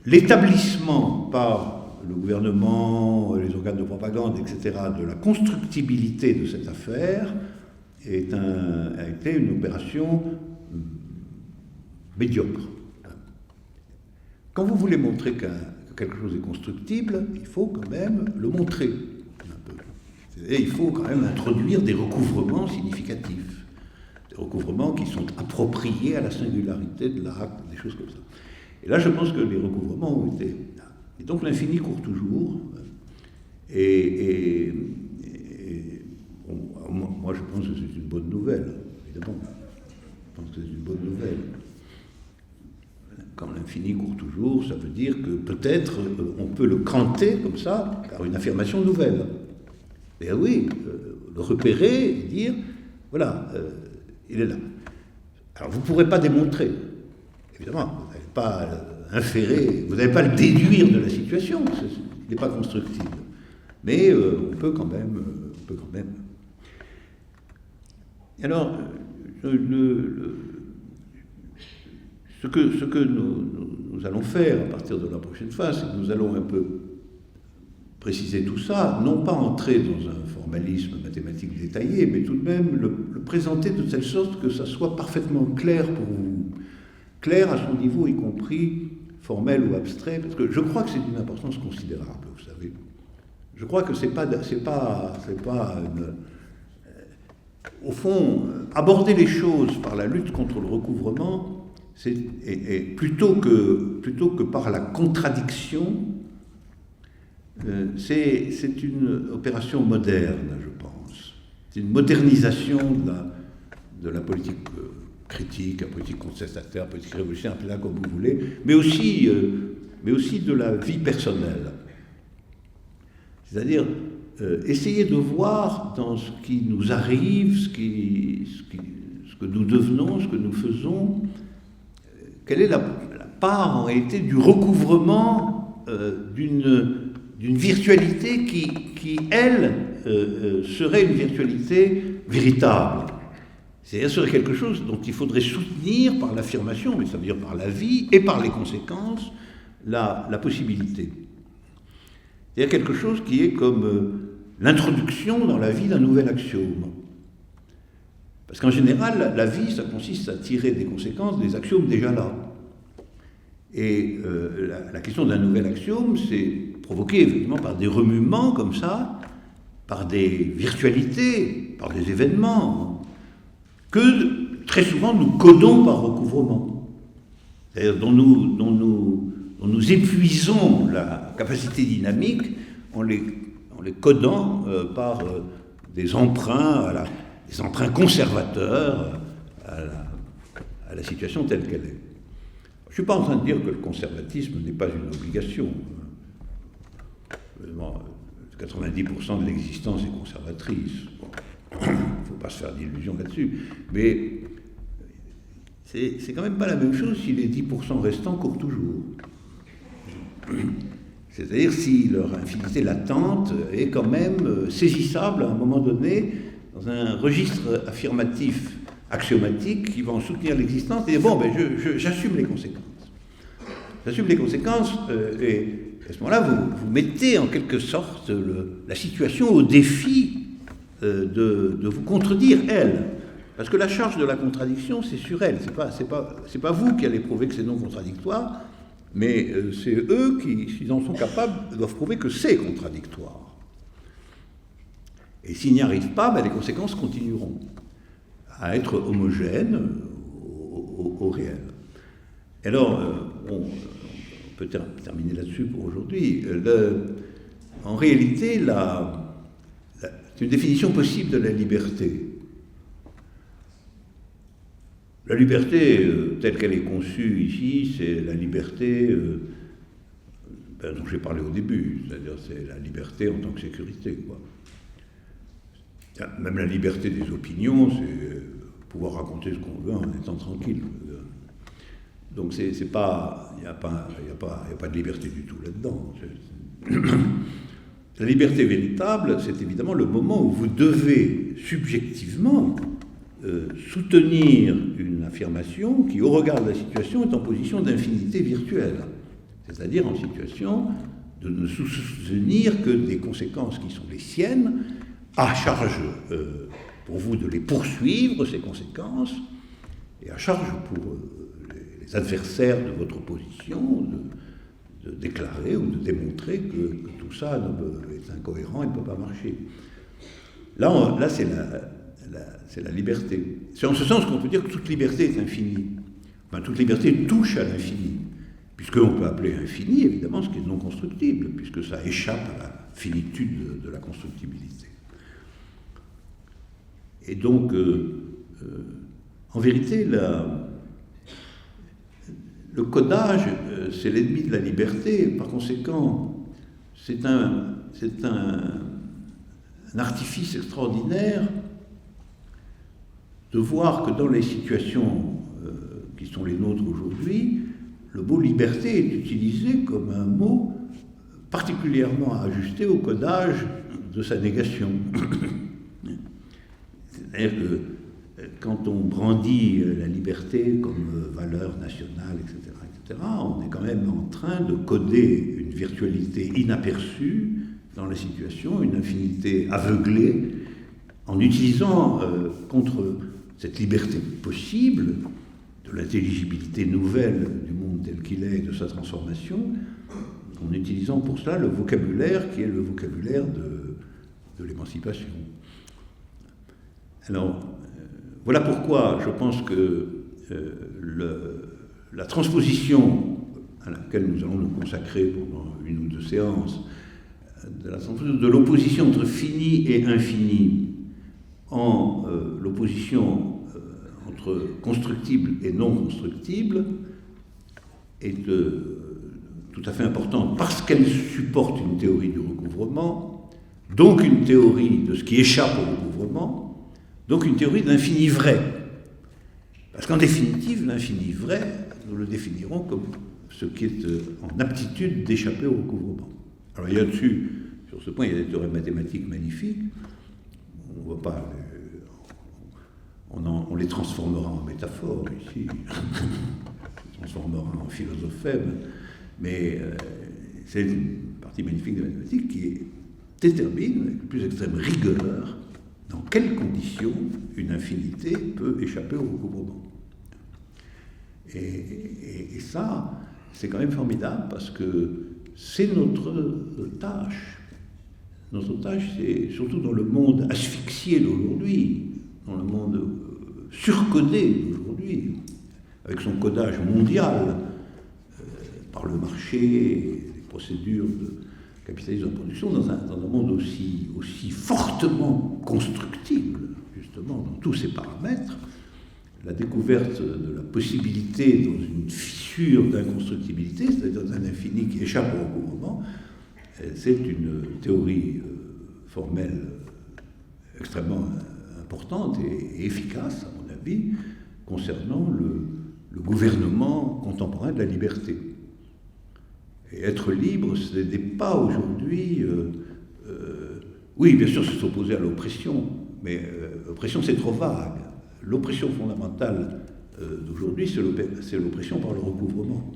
l'établissement par le gouvernement, les organes de propagande, etc., de la constructibilité de cette affaire a été une opération médiocre. Quand vous voulez montrer que quelque chose est constructible, il faut quand même le montrer un peu. Et il faut quand même introduire des recouvrements significatifs, des recouvrements qui sont appropriés à la singularité de l'acte, des choses comme ça. Et là, je pense que les recouvrements ont été... Et donc l'infini court toujours. Et moi, je pense que c'est une bonne nouvelle, évidemment. Je pense que c'est une bonne nouvelle. Quand l'infini court toujours, ça veut dire que peut-être on peut le cranter comme ça par une affirmation nouvelle. Et oui, le repérer et dire, voilà, il est là. Alors vous ne pourrez pas démontrer, évidemment, vous n'allez pas inférer, vous n'allez pas le déduire de la situation, il n'est pas constructible. Mais on peut quand même. Alors, ce que nous allons faire à partir de la prochaine phase, c'est que nous allons un peu préciser tout ça, non pas entrer dans un formalisme mathématique détaillé, mais tout de même le présenter de telle sorte que ça soit parfaitement clair pour vous. Clair à son niveau, y compris formel ou abstrait, parce que je crois que c'est d'une importance considérable, vous savez. Je crois que c'est pas au fond, aborder les choses par la lutte contre le recouvrement, plutôt que par la contradiction, c'est une opération moderne, je pense. C'est une modernisation de la politique critique, la politique contestataire, la politique révolutionnaire, appelez-la comme vous voulez, mais aussi de la vie personnelle. C'est-à-dire essayer de voir dans ce qui nous arrive, ce que nous devenons, ce que nous faisons, quelle est la part en réalité du recouvrement d'une virtualité qui elle, serait une virtualité véritable. C'est-à-dire serait quelque chose dont il faudrait soutenir par l'affirmation, mais ça veut dire par la vie et par les conséquences, la possibilité. C'est-à-dire quelque chose qui est comme l'introduction dans la vie d'un nouvel axiome. Parce qu'en général, la vie, ça consiste à tirer des conséquences des axiomes déjà là. Et la question d'un nouvel axiome, c'est provoqué effectivement par des remuements comme ça, par des virtualités, par des événements, que très souvent nous codons par recouvrement. C'est-à-dire dont nous épuisons la capacité dynamique en les codant par des emprunts, des emprunts conservateurs à la situation telle qu'elle est. Je ne suis pas en train de dire que le conservatisme n'est pas une obligation. 90% de l'existence est conservatrice. Bon, il ne faut pas se faire d'illusions là-dessus. Mais c'est quand même pas la même chose si les 10% restants courent toujours. C'est-à-dire si leur infinité latente est quand même saisissable à un moment donné dans un registre affirmatif axiomatique qui va en soutenir l'existence et dire bon, j'assume les conséquences. J'assume les conséquences et à ce moment-là, vous mettez en quelque sorte la situation au défi de vous contredire, elle. Parce que la charge de la contradiction, c'est sur elle. C'est pas vous qui allez prouver que c'est non contradictoire, mais c'est eux qui, s'ils en sont capables, doivent prouver que c'est contradictoire. Et s'ils n'y arrivent pas, les conséquences continueront à être homogènes au réel. Alors, on peut terminer là-dessus pour aujourd'hui. En réalité, c'est une définition possible de la liberté. La liberté, telle qu'elle est conçue ici, c'est la liberté dont j'ai parlé au début, c'est-à-dire c'est la liberté en tant que sécurité, quoi. Même la liberté des opinions, c'est pouvoir raconter ce qu'on veut en étant tranquille. Donc il n'y a pas de liberté du tout là-dedans. La liberté véritable, c'est évidemment le moment où vous devez subjectivement soutenir une affirmation qui, au regard de la situation, est en position d'infinité virtuelle, c'est-à-dire en situation de ne soutenir que des conséquences qui sont les siennes, à charge pour vous de les poursuivre, ces conséquences, et à charge pour les adversaires de votre position de déclarer ou de démontrer que tout ça est incohérent et ne peut pas marcher. Là c'est la liberté. C'est en ce sens qu'on peut dire que toute liberté est infinie. Enfin, toute liberté touche à l'infini, puisqu'on peut appeler infini, évidemment, ce qui est non constructible, puisque ça échappe à la finitude de la constructibilité. Et donc, en vérité, le codage, c'est l'ennemi de la liberté. Par conséquent, c'est un artifice extraordinaire de voir que dans les situations qui sont les nôtres aujourd'hui, le mot liberté est utilisé comme un mot particulièrement ajusté au codage de sa négation. C'est-à-dire que quand on brandit la liberté comme valeur nationale, etc., on est quand même en train de coder une virtualité inaperçue dans la situation, une infinité aveuglée, en utilisant contre cette liberté possible, de l'intelligibilité nouvelle du monde tel qu'il est et de sa transformation, en utilisant pour cela le vocabulaire qui est le vocabulaire de l'émancipation. Alors, voilà pourquoi je pense que la transposition à laquelle nous allons nous consacrer pendant une ou deux séances, de l'opposition entre fini et infini, en l'opposition entre constructible et non constructible, est tout à fait importante parce qu'elle supporte une théorie du recouvrement, donc une théorie de ce qui échappe au recouvrement, donc une théorie de l'infini vrai. Parce qu'en définitive, l'infini vrai, nous le définirons comme ce qui est en aptitude d'échapper au recouvrement. Alors il y a dessus, sur ce point, il y a des théorèmes mathématiques magnifiques. On ne va pas... On les transformera en métaphores ici, on les transformera en philosophème, mais c'est une partie magnifique des mathématiques qui détermine, avec le plus extrême rigueur, dans quelles conditions une infinité peut échapper au recouvrement. Et ça, c'est quand même formidable parce que c'est notre tâche. Notre tâche, c'est surtout dans le monde asphyxié d'aujourd'hui, dans le monde surcodé d'aujourd'hui, avec son codage mondial par le marché, les procédures de capitalisme de production, dans un monde aussi fortement constructible, justement, dans tous ses paramètres. La découverte de la possibilité dans une fissure d'inconstructibilité, c'est-à-dire d'un infini qui échappe au recouvrement, c'est une théorie formelle extrêmement importante et efficace, à mon avis, concernant le gouvernement contemporain de la liberté. Et être libre, ce n'est pas aujourd'hui... oui, bien sûr, c'est s'opposer à l'oppression, mais l'oppression, c'est trop vague. L'oppression fondamentale d'aujourd'hui, c'est l'oppression par le recouvrement.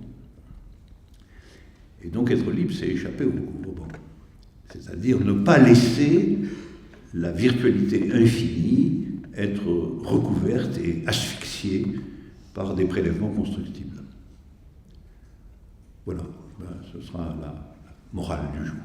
Et donc être libre, c'est échapper au recouvrement. C'est-à-dire ne pas laisser la virtualité infinie être recouverte et asphyxiée par des prélèvements constructibles. Voilà, ce sera la morale du jour.